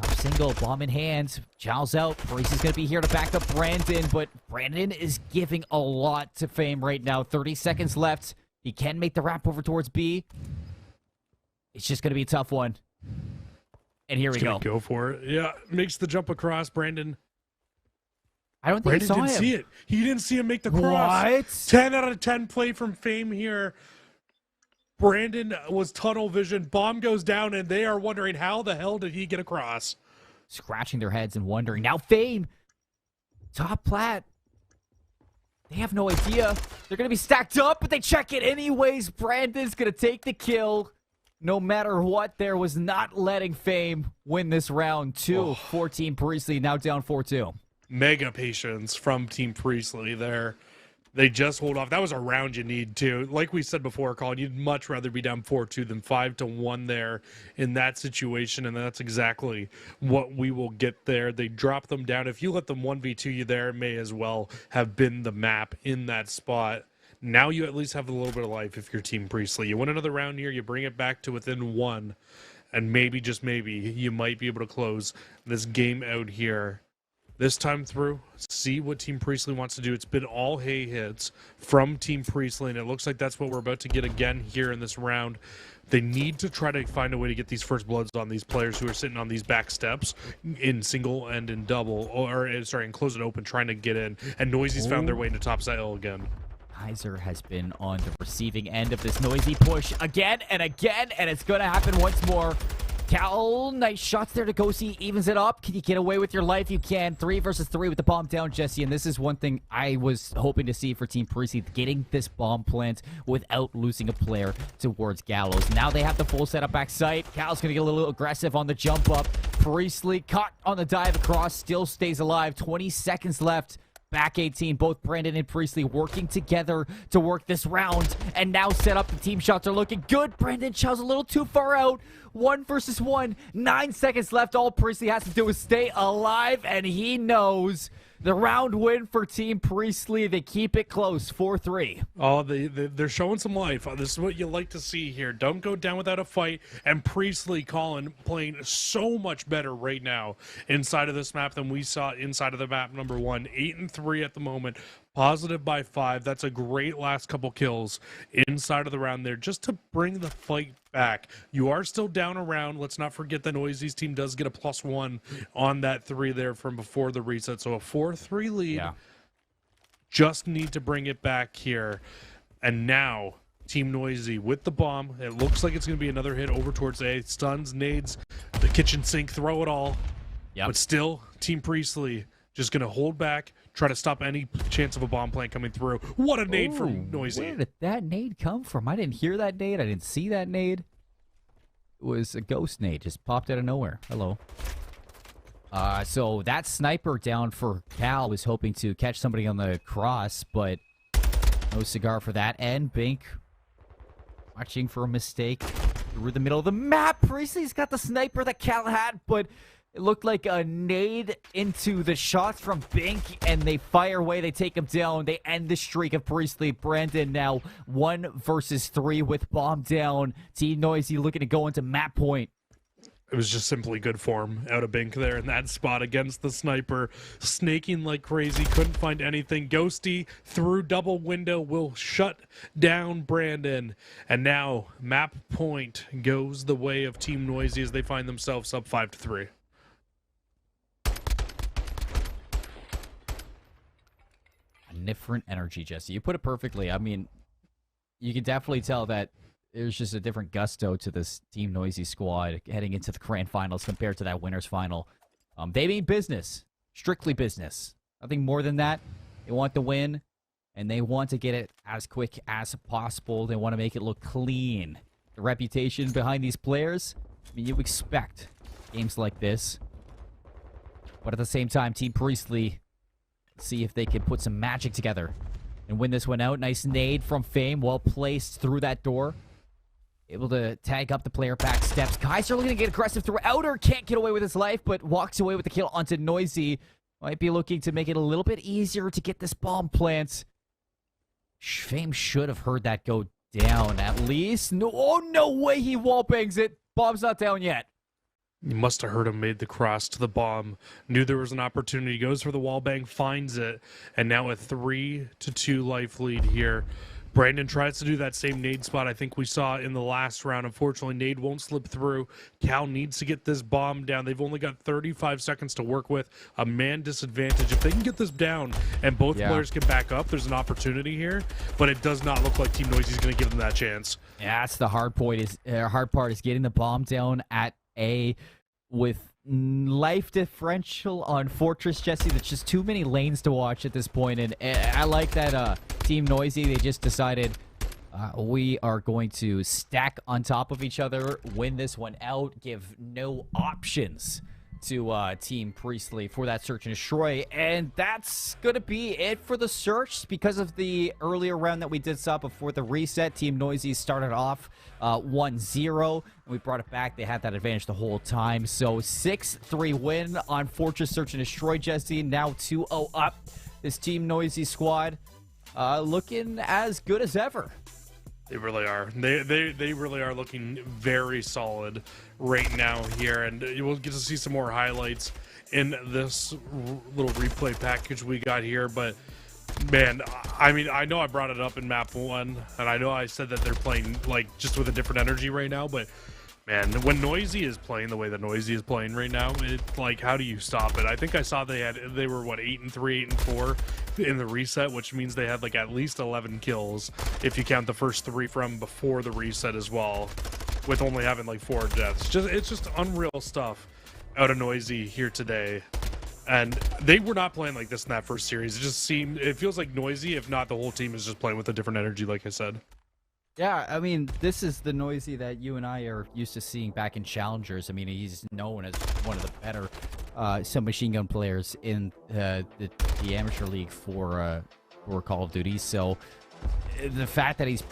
Top single. Bomb in hand. Chow's out. Priestley's going to be here to back up Brandon, but Brandon is giving a lot to Fame right now. 30 seconds left. He can make the wrap over towards B. It's just going to be a tough one. And here we go. Go for it. Yeah, makes the jump across. Brandon. I don't think Brandon didn't see it. He didn't see him make the cross. What? 10 out of 10 play from Fame here. Brandon was tunnel vision. Bomb goes down, and they are wondering how the hell did he get across? Scratching their heads and wondering. Now Fame, top plat. They have no idea. They're going to be stacked up, but they check it anyways. Brandon's going to take the kill. No matter what, there was not letting Fame win this round. 2-14 Priestley, now down 4-2. Mega patience from Team Priestley there. They just hold off. That was a round you need, too. Like we said before, Colin, you'd much rather be down 4-2 than 5-1 there in that situation, and that's exactly what we will get there. They drop them down. If you let them 1v2 you there, it may as well have been the map in that spot. Now you at least have a little bit of life if you're Team Priestley. You win another round here, you bring it back to within 1, and maybe, just maybe, you might be able to close this game out here. This time through, see what Team Priestley wants to do. It's been all hay hits from Team Priestley, and it looks like that's what we're about to get again here in this round. They need to try to find a way to get these first bloods on these players who are sitting on these back steps in single and in double, and close it open, trying to get in. And Noisy's found their way into top side again. Kaiser has been on the receiving end of this Noysii push again and again, and it's going to happen once more. Cal, nice shots there to Noysii, evens it up. Can you get away with your life? You can. 3 versus 3 with the bomb down, Jesse. And this is one thing I was hoping to see for Team Priestley, getting this bomb plant without losing a player towards Gallows. Now they have the full setup back site. Cal's going to get a little aggressive on the jump up. Priestley caught on the dive across, still stays alive. 20 seconds left. Back 18, both Brandon and Priestley working together to work this round. And now set up, the team shots are looking good. Brandon Chow's a little too far out. 1 versus 1, 9 seconds left. All Priestley has to do is stay alive, and he knows the round win for Team Priestley. They keep it close, 4-3. Oh, they're showing some life. This is what you like to see here. Don't go down without a fight. And Priestley, Colin, playing so much better right now inside of this map than we saw inside of the map number 1. 8-3 at the moment. Positive by 5. That's a great last couple kills inside of the round there, just to bring the fight back. You are still down a round. Let's not forget that Noysii's team does get a +1 on that 3 there from before the reset. So a 4-3 lead. Yeah. Just need to bring it back here. And now Team Noysii with the bomb. It looks like it's going to be another hit over towards A. Stuns, nades, the kitchen sink, throw it all. Yep. But still, Team Priestley just going to hold back, try to stop any chance of a bomb plant coming through. What a nade from Noysii. Where did that nade come from? I didn't hear that nade. I didn't see that nade. It was a ghost nade. Just popped out of nowhere. Hello. So that sniper down for Cal was hoping to catch somebody on the cross, but no cigar for that. And Bink watching for a mistake through the middle of the map. Priestley's got the sniper that Cal had, but it looked like a nade into the shots from Bink, and they fire away. They take him down. They end the streak of Priestley. Brandon now 1 versus 3 with bomb down. Team Noysii looking to go into map point. It was just simply good form out of Bink there in that spot against the sniper. Snaking like crazy. Couldn't find anything. Ghosty through double window will shut down Brandon. And now map point goes the way of Team Noysii as they find themselves up 5-3. Different energy, Jesse. You put it perfectly. I mean, you can definitely tell that there's just a different gusto to this Team Noysii squad heading into the grand finals compared to that winners final. They mean business. Strictly business. Nothing more than that. They want the win, and they want to get it as quick as possible. They want to make it look clean. The reputation behind these players, I mean, you expect games like this. But at the same time, Team Priestley, see if they can put some magic together and win this one out. Nice nade from Fame, well placed through that door. Able to tag up the player back steps. Kaiser looking to get aggressive through outer. Can't get away with his life, but walks away with the kill onto Noysii. Might be looking to make it a little bit easier to get this bomb plant. Fame should have heard that go down at least. No, oh, no way he wallbangs it. Bomb's not down yet. You must have heard him made the cross to the bomb. Knew there was an opportunity. Goes for the wall bang, finds it. And now a 3-2 life lead here. Brandon tries to do that same nade spot I think we saw in the last round. Unfortunately, nade won't slip through. Cal needs to get this bomb down. They've only got 35 seconds to work with. A man disadvantage. If they can get this down and both players can back up, there's an opportunity here. But it does not look like Team Noysii is going to give them that chance. Yeah, that's the hard point. Hard part is getting the bomb down at A with life differential on Fortress, Jesse. There's just too many lanes to watch at this point, and I like that Team Noysii, they just decided we are going to stack on top of each other, win this one out, give no options to Team Priestley for that search and destroy. And that's going to be it for the search. Because of the earlier round that we did saw before the reset, Team Noysii started off 1-0, and we brought it back. They had that advantage the whole time. So 6-3 win on Fortress Search and Destroy, Jesse. Now 2-0 up. This Team Noysii squad looking as good as ever. They really are. They really are looking very solid right now here, and you will get to see some more highlights in this little replay package we got here. But man, I mean, I know I brought it up in map 1, and I know I said that they're playing like just with a different energy right now, but man, when Noysii is playing the way that Noysii is playing right now, it's like, how do you stop it? I think I saw they were what, 8-3, 8-4 in the reset, which means they had like at least 11 kills if you count the first 3 from before the reset as well. with only having like 4 deaths. It's just unreal stuff out of Noysii here today. And they were not playing like this in that first series. It feels like Noysii, if not the whole team, is just playing with a different energy, like I said. Yeah, I mean, this is the Noysii that you and I are used to seeing back in Challengers. I mean, he's known as one of the better submachine gun players in the amateur league for Call of Duty. So the fact that he's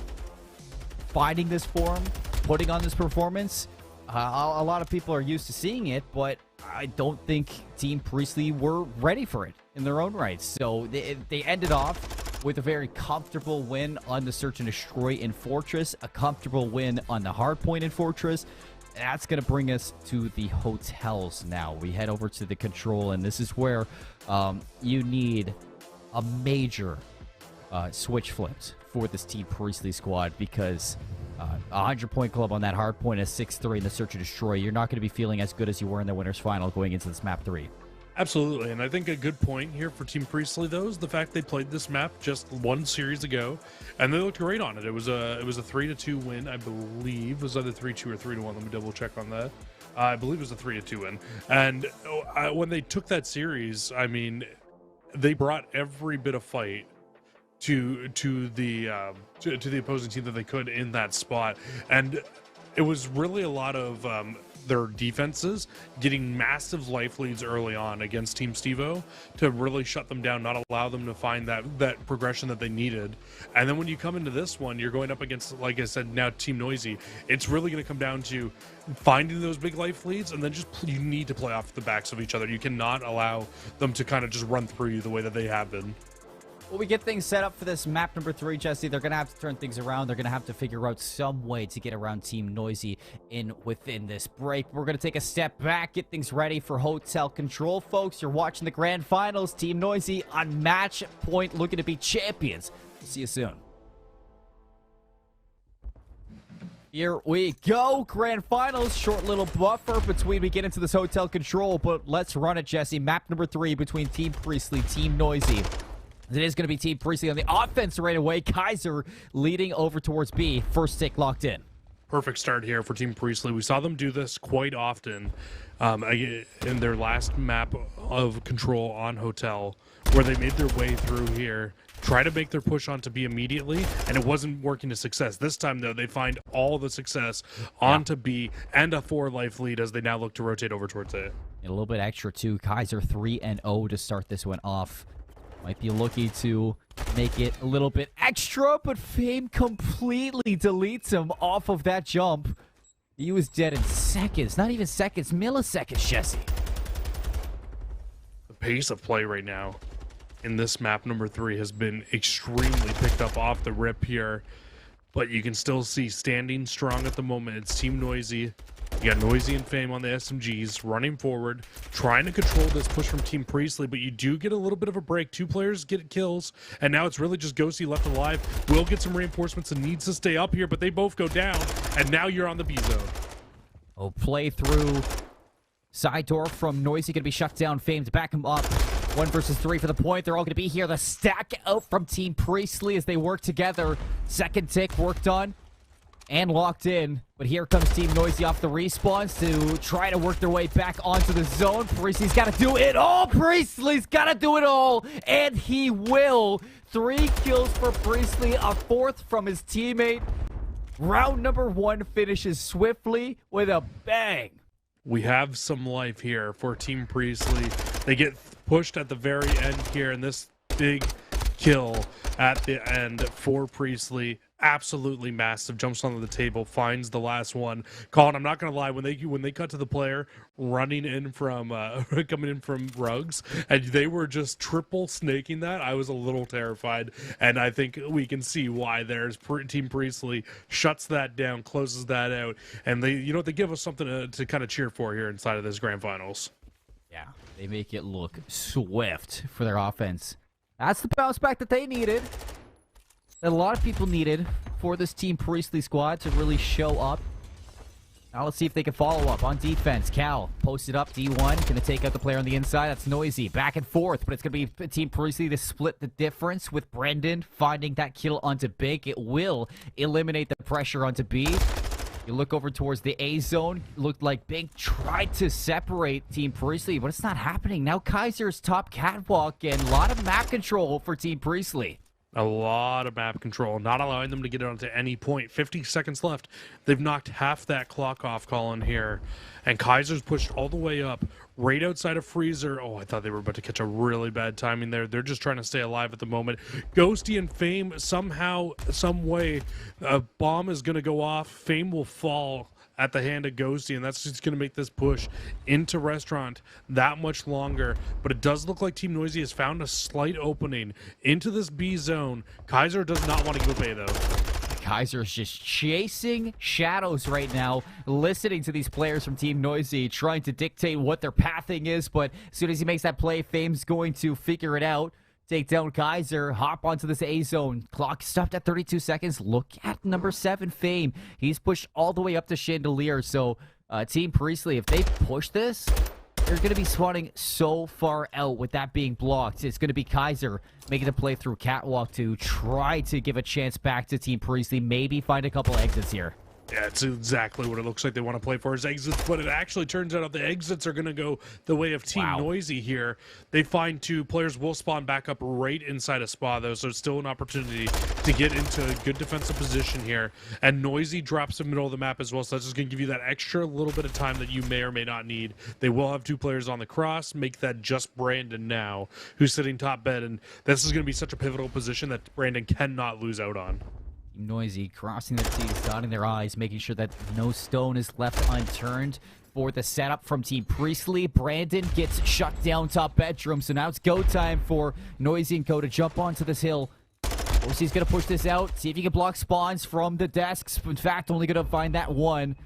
finding this form, putting on this performance, a lot of people are used to seeing it, but I don't think Team Priestley were ready for it in their own right. So they ended off with a very comfortable win on the Search and Destroy in Fortress, a comfortable win on the Hardpoint in Fortress. That's going to bring us to the hotels now. We head over to the Control, and this is where you need a major switch flips for this Team Priestley squad, because a 100-point club on that Hardpoint, a 6-3 in the Search and Destroy, you're not going to be feeling as good as you were in the Winners Final going into this map 3. Absolutely, and I think a good point here for Team Priestley, though, is the fact they played this map just 1 series ago, and they looked great on it. It was a 3-2 win, I believe. It was either 3-2 or 3-1. Let me double check on that. I believe it was a 3-2 win. And when they took that series, I mean, they brought every bit of fight to the opposing team that they could in that spot, and it was really a lot of their defenses getting massive life leads early on against Team Stevo to really shut them down, not allow them to find that progression that they needed. And then when you come into this one, you're going up against, like I said, now Team Noysii. It's really going to come down to finding those big life leads, and then you need to play off the backs of each other. You cannot allow them to kind of just run through you the way that they have been. Well, we get things set up for this map number 3, Jesse. They're going to have to turn things around. They're going to have to figure out some way to get around Team Noysii within this break. We're going to take a step back, get things ready for Hotel Control, folks. You're watching the Grand Finals. Team Noysii on match point, looking to be champions. We'll see you soon. Here we go. Grand Finals. Short little buffer between we get into this Hotel Control, but let's run it, Jesse. Map number 3 between Team Priestley, Team Noysii. It is going to be Team Priestley on the offense right away. Kaiser leading over towards B. First stick locked in. Perfect start here for Team Priestley. We saw them do this quite often in their last map of Control on Hotel, where they made their way through here, try to make their push onto B immediately, and it wasn't working to success. This time, though, they find all the success onto B and a 4-life lead as they now look to rotate over towards A. And a little bit extra, too. Kaiser 3-0 to start this one off. Might be looking to make it a little bit extra, but Fame completely deletes him off of that jump. He was dead in seconds. Not even seconds, milliseconds, Jesse. The pace of play right now in this map number 3 has been extremely picked up off the rip here. But you can still see standing strong at the moment. It's Team Noysii. You got Noysii and Fame on the SMGs, running forward, trying to control this push from Team Priestley, but you do get a little bit of a break. 2 players get kills, and now it's really just Ghosty left alive. Will get some reinforcements and needs to stay up here, but they both go down, and now you're on the B zone. Oh, play through. Side door from Noysii going to be shut down. Fame to back him up. 1 versus 3 for the point. They're all going to be here. The stack out from Team Priestley as they work together. Second tick worked on and locked in, but here comes Team Noysii off the respawns to try to work their way back onto the zone. Priestley's got to do it all. Priestley's got to do it all, and he will. 3 kills for Priestley, a 4th from his teammate. Round number 1 finishes swiftly with a bang. We have some life here for Team Priestley. They get pushed at the very end here, and this big kill at the end for Priestley, absolutely massive. Jumps onto the table, finds the last one. Colin, I'm not gonna lie, when they cut to the player running in from coming in from rugs, and they were just triple snaking that, I was a little terrified, and I think we can see why. There's Team Priestley shuts that down, closes that out, and they give us something to kind of cheer for here inside of this grand finals. Yeah, they make it look swift for their offense. That's the bounce back that they needed, that a lot of people needed for this Team Priestley squad to really show up. Now let's see if they can follow up on defense. Cal posted up, D1, going to take out the player on the inside. That's Noysii. Back and forth, but it's going to be Team Priestley to split the difference with Brendan finding that kill onto Big. It will eliminate the pressure onto B. You look over towards the A zone. Looked like Bink tried to separate Team Priestley, but it's not happening. Now Kaiser's top catwalk and a lot of map control for Team Priestley. A lot of map control, not allowing them to get it onto any point. 50 seconds left. They've knocked half that clock off, Colin, here. And Kaiser's pushed all the way up, right outside of Freezer. Oh, I thought they were about to catch a really bad timing there. They're just trying to stay alive at the moment. Ghosty and Fame, somehow, some way, a bomb is going to go off. Fame will fall at the hand of Ghosty, and that's just going to make this push into Restaurant that much longer. But it does look like Team Noysii has found a slight opening into this B zone. Kaiser does not want to give up A, though. Kaiser's just chasing shadows right now, listening to these players from Team Noysii, trying to dictate what their pathing is, but as soon as he makes that play, Fame's going to figure it out. Take down Kaiser, hop onto this A zone. Clock stopped at 32 seconds. Look at number 7, Fame. He's pushed all the way up to Chandelier. So, Team Priestley, if they push this, they're going to be spawning so far out with that being blocked. It's going to be Kaiser making the play through Catwalk to try to give a chance back to Team Priestley. Maybe find a couple exits here. Yeah, it's exactly what it looks like they want to play for is exits, but it actually turns out the exits are going to go the way of Team Noysii here. They find 2 players will spawn back up right inside a spa, though, so it's still an opportunity to get into a good defensive position here. And Noysii drops in the middle of the map as well, so that's just going to give you that extra little bit of time that you may or may not need. They will have 2 players on the cross, make that just Brandon now, who's sitting top bed, and this is going to be such a pivotal position that Brandon cannot lose out on. Noysii crossing their T's, dotting their I's, making sure that no stone is left unturned for the setup from Team Priestley. Brandon gets shut down top bedroom, so now it's go time for Noysii and Co to jump onto this hill. Noysii's going to push this out, see if he can block spawns from the desks. In fact, only going to find that one.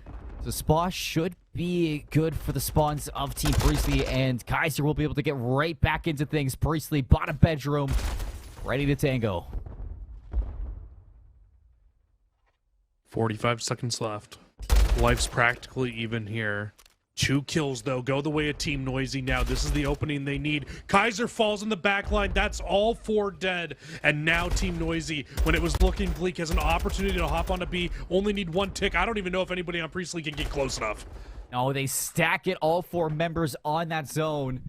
So Spa should be good for the spawns of Team Priestley, and Kaiser will be able to get right back into things. Priestley, bottom bedroom, ready to tango. 45 seconds left. Life's practically even here. 2 kills, though, go the way of Team Noysii now. This is the opening they need. Kaiser falls in the back line. That's all 4 dead. And now Team Noysii, when it was looking bleak, has an opportunity to hop onto B. Only need 1 tick. I don't even know if anybody on Priestley can get close enough. No, they stack it, all 4 members on that zone.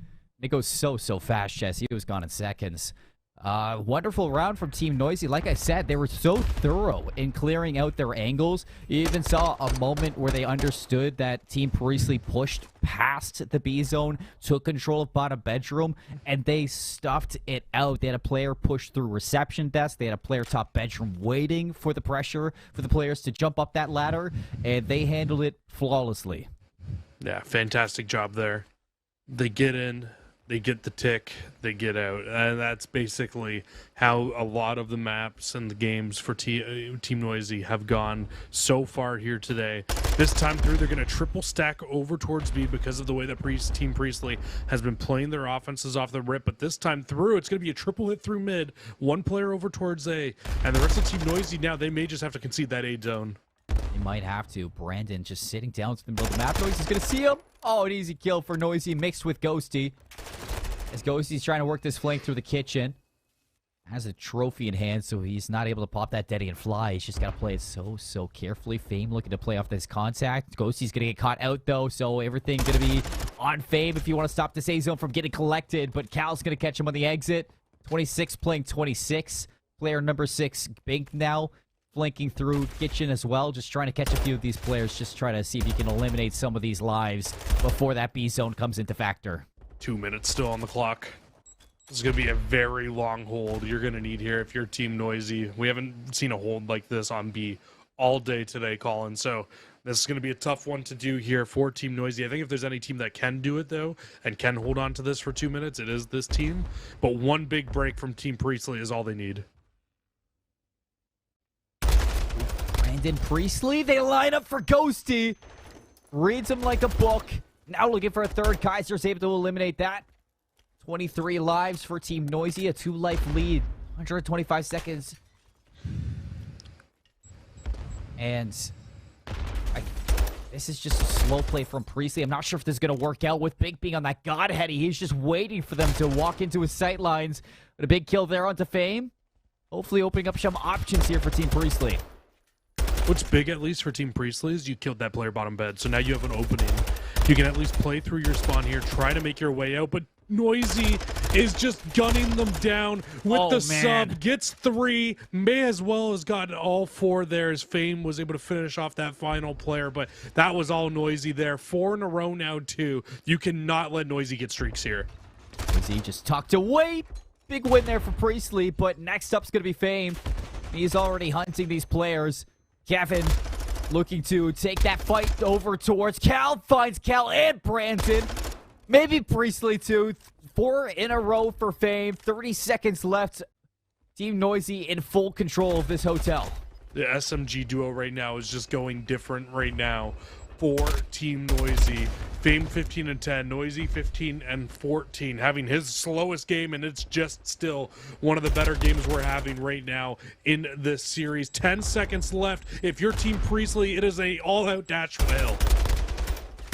It goes so fast, Jess. He was gone in seconds. Wonderful round from Team Noysii. Like I said, they were so thorough in clearing out their angles. You even saw a moment where they understood that Team Priestley pushed past the B zone, took control of bottom bedroom, and they stuffed it out. They had a player push through reception desk. They had a player top bedroom waiting for the pressure for the players to jump up that ladder, and they handled it flawlessly. Yeah, fantastic job there. They get in. They get the tick, they get out. And that's basically how a lot of the maps and the games for Team Noysii have gone so far here today. This time through, they're going to triple stack over towards B because of the way that Team Priestley has been playing their offenses off the rip. But this time through, it's going to be a triple hit through mid, 1 player over towards A. And the rest of Team Noysii now, they may just have to concede that A zone. They might have to. Brandon just sitting down to the middle of the map. Noysii's going to see him. Oh, an easy kill for Noysii mixed with Ghosty. As Ghosty's trying to work this flank through the kitchen. Has a trophy in hand, so he's not able to pop that Deddy and fly. He's just got to play it so carefully. Fame looking to play off this contact. Ghosty's going to get caught out, though, so everything's going to be on Fame if you want to stop this A-zone from getting collected. But Cal's going to catch him on the exit. 26 playing 26. Player number 6, Bink now. Flanking through kitchen as well, just trying to catch a few of these players, just trying to see if you can eliminate some of these lives before that B zone comes into factor. 2 minutes still on the clock. This is going to be a very long hold you're going to need here if you're Team Noysii. We haven't seen a hold like this on B all day today, Colin. So this is going to be a tough one to do here for Team Noysii. I think if there's any team that can do it, though, and can hold on to this for 2 minutes, it is this team. But 1 big break from Team Priestley is all they need. Brandon Priestley, they line up for Ghosty. Reads him like a book. Now looking for a third. Kaiser's able to eliminate that. 23 lives for Team Noysii. A 2-life lead. 125 seconds. And this is just a slow play from Priestley. I'm not sure if this is going to work out with Big being on that Godheady. He's just waiting for them to walk into his sight lines. But a big kill there onto Fame. Hopefully opening up some options here for Team Priestley. What's big, at least for Team Priestley, is you killed that player bottom bed. So now you have an opening. You can at least play through your spawn here, try to make your way out. But Noysii is just gunning them down with the sub. Gets 3. May as well has gotten all 4 there as Fame was able to finish off that final player. But that was all Noysii there. 4 in a row now, too. You cannot let Noysii get streaks here. Noysii just tucked away. Big win there for Priestley, but next up's going to be Fame. He's already hunting these players. Kevin looking to take that fight over towards Cal. Finds Cal and Brandon. Maybe Priestley too. 4 in a row for Fame. 30 seconds left. Team Noysii in full control of this hotel. The SMG duo right now is just going different right now for Team Noysii. Fame 15 and 10, Noysii 15 and 14, having his slowest game, and it's just still one of the better games we're having right now in this series. 10 seconds left. If you're Team Priestley, it is a all-out dash fail.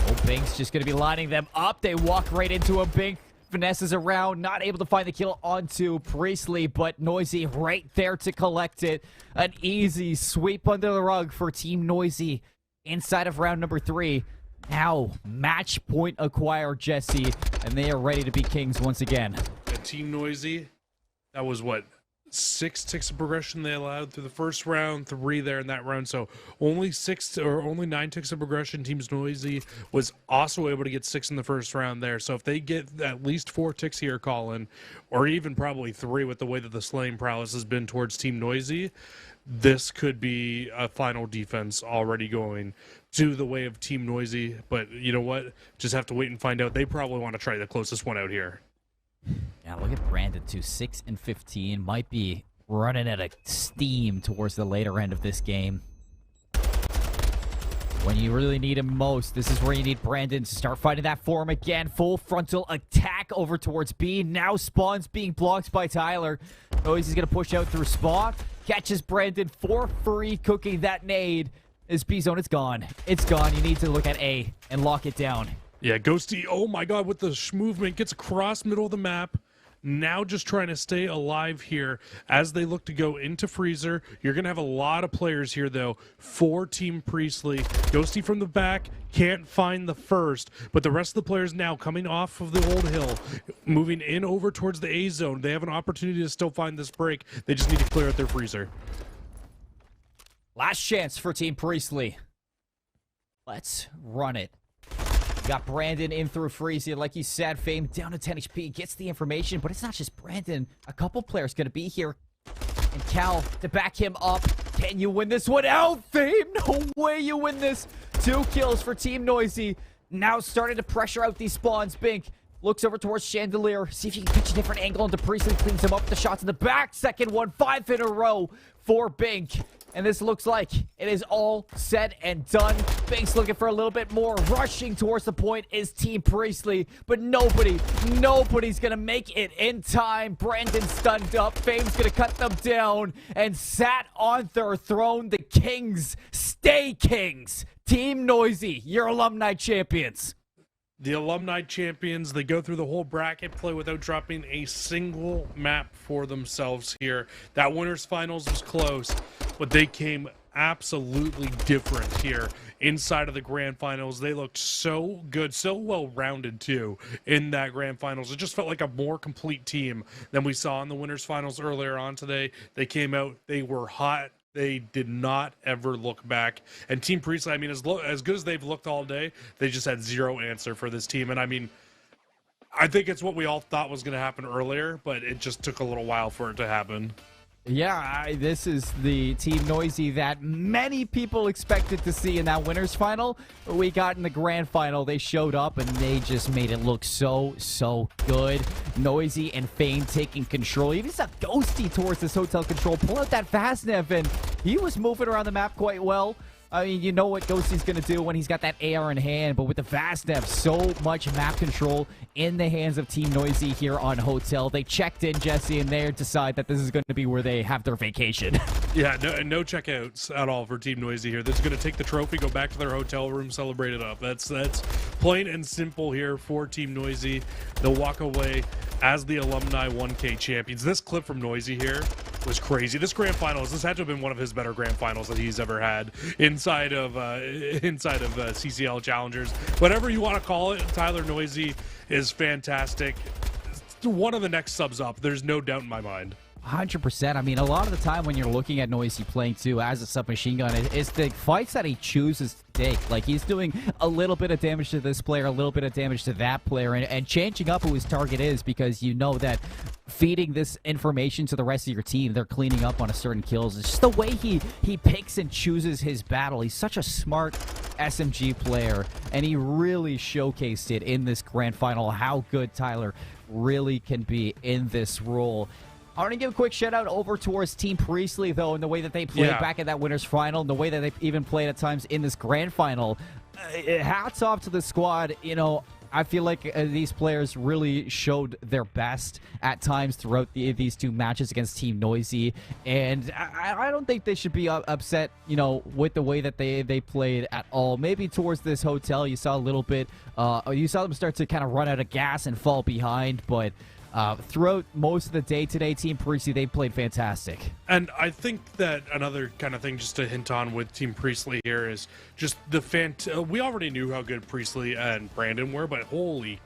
Oh, Bink's just going to be lining them up. They walk right into him. Bink finesses around, not able to find the kill onto Priestley, but Noysii right there to collect it. An easy sweep under the rug for Team Noysii inside of round number 3. Now, match point acquired, Jesse, and they are ready to be kings once again. And Team Noysii, that was what? 6 ticks of progression they allowed through the first round, 3 there in that round. So only 9 ticks of progression. Team Noysii was also able to get 6 in the first round there. So if they get at least 4 ticks here, Colin, or even probably 3 with the way that the slaying prowess has been towards Team Noysii, this could be a final defense already going to the way of Team Noysii. But you know what? Just have to wait and find out. They probably want to try the closest one out here. Yeah, look at Brandon too. 6 and 15. Might be running out of steam towards the later end of this game. When you really need him most, this is where you need Brandon to start fighting that form again. Full frontal attack over towards B. Now spawns being blocked by Tyler. Noysii's going to push out through spawn. Catches Brandon for free, cooking that nade. His B zone is gone. It's gone. You need to look at A and lock it down. Yeah, Ghosty, oh my god, with the movement, gets across middle of the map. Now just trying to stay alive here as they look to go into Freezer. You're going to have a lot of players here, though, for Team Priestley. Ghosty from the back, can't find the first, but the rest of the players now coming off of the old hill, moving in over towards the A zone. They have an opportunity to still find this break. They just need to clear out their Freezer. Last chance for Team Priestley. Let's run it. Got Brandon in through Freezy. Like you said, Fame down to 10 HP. Gets the information, but it's not just Brandon. A couple players going to be here. And Cal to back him up. Can you win this one out, Fame? No way you win this. 2 kills for Team Noysii. Now starting to pressure out these spawns. Bink looks over towards Chandelier. See if you can catch a different angle into Priestley. Cleans him up with the shots in the back. Second one, 5 in a row for Bink. And this looks like it is all said and done. Bink's looking for a little bit more. Rushing towards the point is Team Priestley. But nobody's going to make it in time. Brandon stunned up. Fame's going to cut them down. And sat on their throne. The Kings stay Kings. Team Noysii, your Alumni champions. The Alumni champions, they go through the whole bracket play without dropping a single map for themselves here. That winners finals was close, but they came absolutely different here inside of the grand finals. They looked so good, so well-rounded too in that grand finals. It just felt like a more complete team than we saw in the winners finals earlier on today. They came out, they were hot. They did not ever look back. And Team Priestley, I mean, as good as they've looked all day, they just had zero answer for this team. And I mean, I think it's what we all thought was going to happen earlier, but it just took a little while for it to happen. Yeah, this is the Team Noysii that many people expected to see in that winners final. We got in the grand final. They showed up and they just made it look so good. Noysii and Fame taking control. You even saw Ghosty towards this hotel control. Pull out that Fastnev, and he was moving around the map quite well. I mean, you know what Ghosty's going to do when he's got that AR in hand, but with the Fastnev, so much map control in the hands of Team Noysii here on Hotel. They checked in, Jesse, and they decide that this is going to be where they have their vacation. Yeah, no checkouts at all for Team Noysii here. They're just going to take the trophy, go back to their hotel room, celebrate it up. That's plain and simple here for Team Noysii. They'll walk away as the Alumni 1K champions. This clip from Noysii here was crazy. This grand finals, this had to have been one of his better grand finals that he's ever had inside of CCL challengers, whatever you want to call it. Tyler Noysii is fantastic. One of the next subs up. There's no doubt in my mind. 100%. I mean, a lot of the time when you're looking at Noysii playing too as a submachine gun, it's the fights that he chooses to take. Like, he's doing a little bit of damage to this player, a little bit of damage to that player, and changing up who his target is, because you know that feeding this information to the rest of your team, they're cleaning up on a certain kills. It's just the way he picks and chooses his battle. He's such a smart SMG player, and he really showcased it in this grand final, how good Tyler really can be in this role. I want to give a quick shout out over towards Team Priestley, though, and the way that they played back at that winners final, and the way that they even played at times in this grand final. Hats off to the squad. You know, I feel like these players really showed their best at times throughout these two matches against Team Noysii, and I don't think they should be upset, you know, with the way that they played at all. Maybe towards this hotel, you saw a little bit, you saw them start to kind of run out of gas and fall behind, but throughout most of the day today, Team Priestley, they played fantastic. And I think that another kind of thing just to hint on with Team Priestley here is just the we already knew how good Priestley and Brandon were, but holy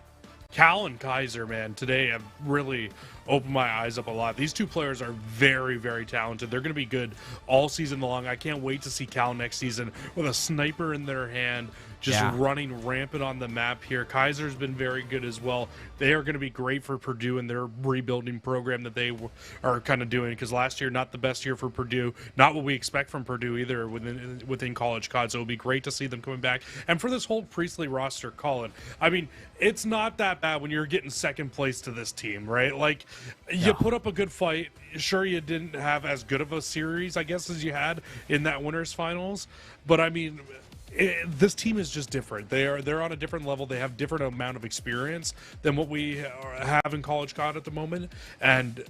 Cal and Kaiser, man, today have really opened my eyes up a lot. These two players are very, very talented. They're going to be good all season long. I can't wait to see Cal next season with a sniper in their hand, just running rampant on the map here. Kaiser's been very good as well. They are going to be great for Purdue and their rebuilding program that they are kind of doing, because last year, not the best year for Purdue. Not what we expect from Purdue either within College COD, so it'll be great to see them coming back. And for this whole Priestley roster, Colin, I mean, it's not that bad when you're getting second place to this team, right? Like, you put up a good fight. Sure, you didn't have as good of a series, I guess, as you had in that winners finals, but I mean, this team is just different. They're on a different level. They have different amount of experience than what we have in College COD at the moment, and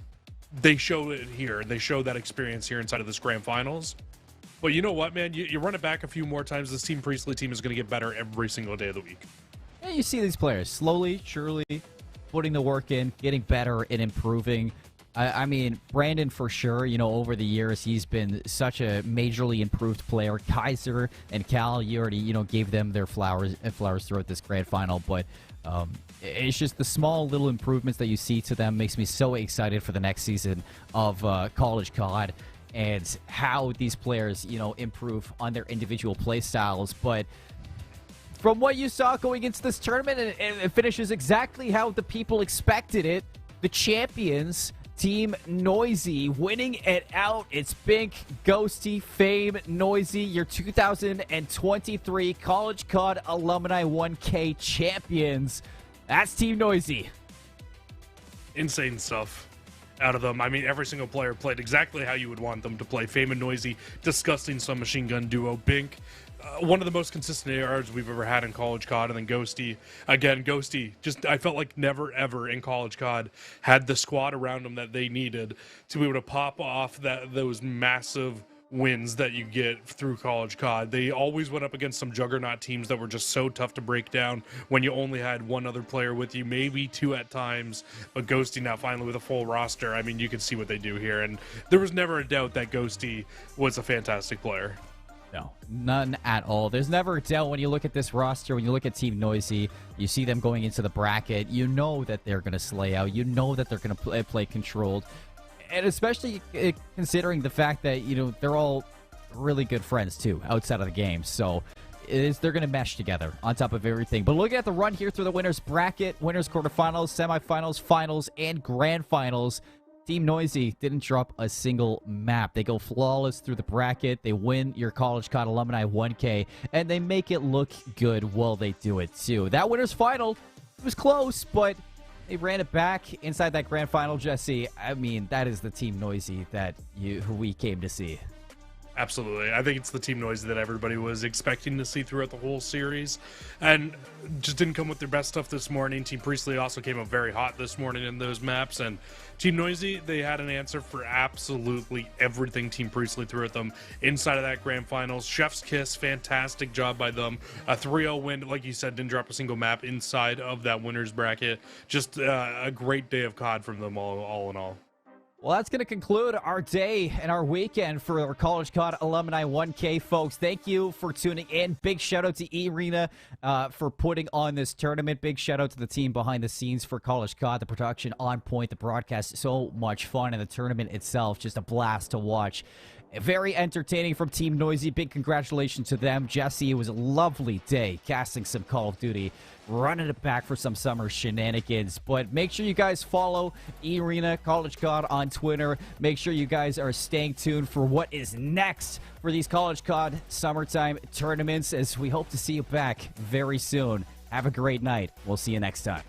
they show it here. They show that experience here inside of this grand finals. But you know what, man? You run it back a few more times, this Team Priestley team is going to get better every single day of the week. Yeah, you see these players slowly, surely putting the work in, getting better and improving. I mean, Brandon, for sure, you know, over the years, he's been such a majorly improved player. Kaiser and Cal, you already, you know, gave them their flowers throughout this grand final, but it's just the small little improvements that you see to them makes me so excited for the next season of College COD and how these players, you know, improve on their individual play styles. But from what you saw going into this tournament, it finishes exactly how the people expected it. The champions, Team Noysii, winning it out. It's Bink, Ghosty, Fame, Noysii, your 2023 College COD Alumni 1K champions. That's Team Noysii. Insane stuff out of them. I mean, every single player played exactly how you would want them to play. Fame and Noysii, disgusting submachine gun duo. Bink, one of the most consistent ARs we've ever had in College COD, and then Ghosty. Again, Ghosty, just I felt like never ever in College COD had the squad around him that they needed to be able to pop off those massive wins that you get through College COD. They always went up against some juggernaut teams that were just so tough to break down when you only had one other player with you, maybe two at times. But Ghosty now finally with a full roster, I mean, you can see what they do here, and there was never a doubt that Ghosty was a fantastic player. No, none at all. There's never a doubt when you look at this roster, when you look at Team Noysii, you see them going into the bracket, you know that they're going to slay out, you know that they're going to play controlled, and especially considering the fact that, you know, they're all really good friends too outside of the game, so they're going to mesh together on top of everything. But looking at the run here through the winners bracket, winners quarterfinals, semifinals, finals, and grand finals, Team Noysii didn't drop a single map. They go flawless through the bracket. They win your College COD Alumni 1K, and they make it look good while they do it, too. That winner's final, it was close, but they ran it back inside that grand final, Jesse. I mean, that is the Team Noysii that who we came to see. Absolutely. I think it's the Team Noysii that everybody was expecting to see throughout the whole series, and just didn't come with their best stuff this morning. Team Priestley also came up very hot this morning in those maps, and Team Noysii, they had an answer for absolutely everything Team Priestley threw at them inside of that grand finals. Chef's kiss, fantastic job by them. A 3-0 win, like you said, didn't drop a single map inside of that winner's bracket. Just a great day of COD from them all in all. Well, that's going to conclude our day and our weekend for our College COD Alumni 1K, folks. Thank you for tuning in. Big shout out to E-Arena for putting on this tournament. Big shout out to the team behind the scenes for College COD. The production on point, the broadcast, so much fun, and the tournament itself, just a blast to watch. Very entertaining from Team Noysii. Big congratulations to them. Jesse, it was a lovely day casting some Call of Duty, running it back for some summer shenanigans. But make sure you guys follow E-Arena College COD on Twitter. Make sure you guys are staying tuned for what is next for these College COD summertime tournaments, as we hope to see you back very soon. Have a great night. We'll see you next time.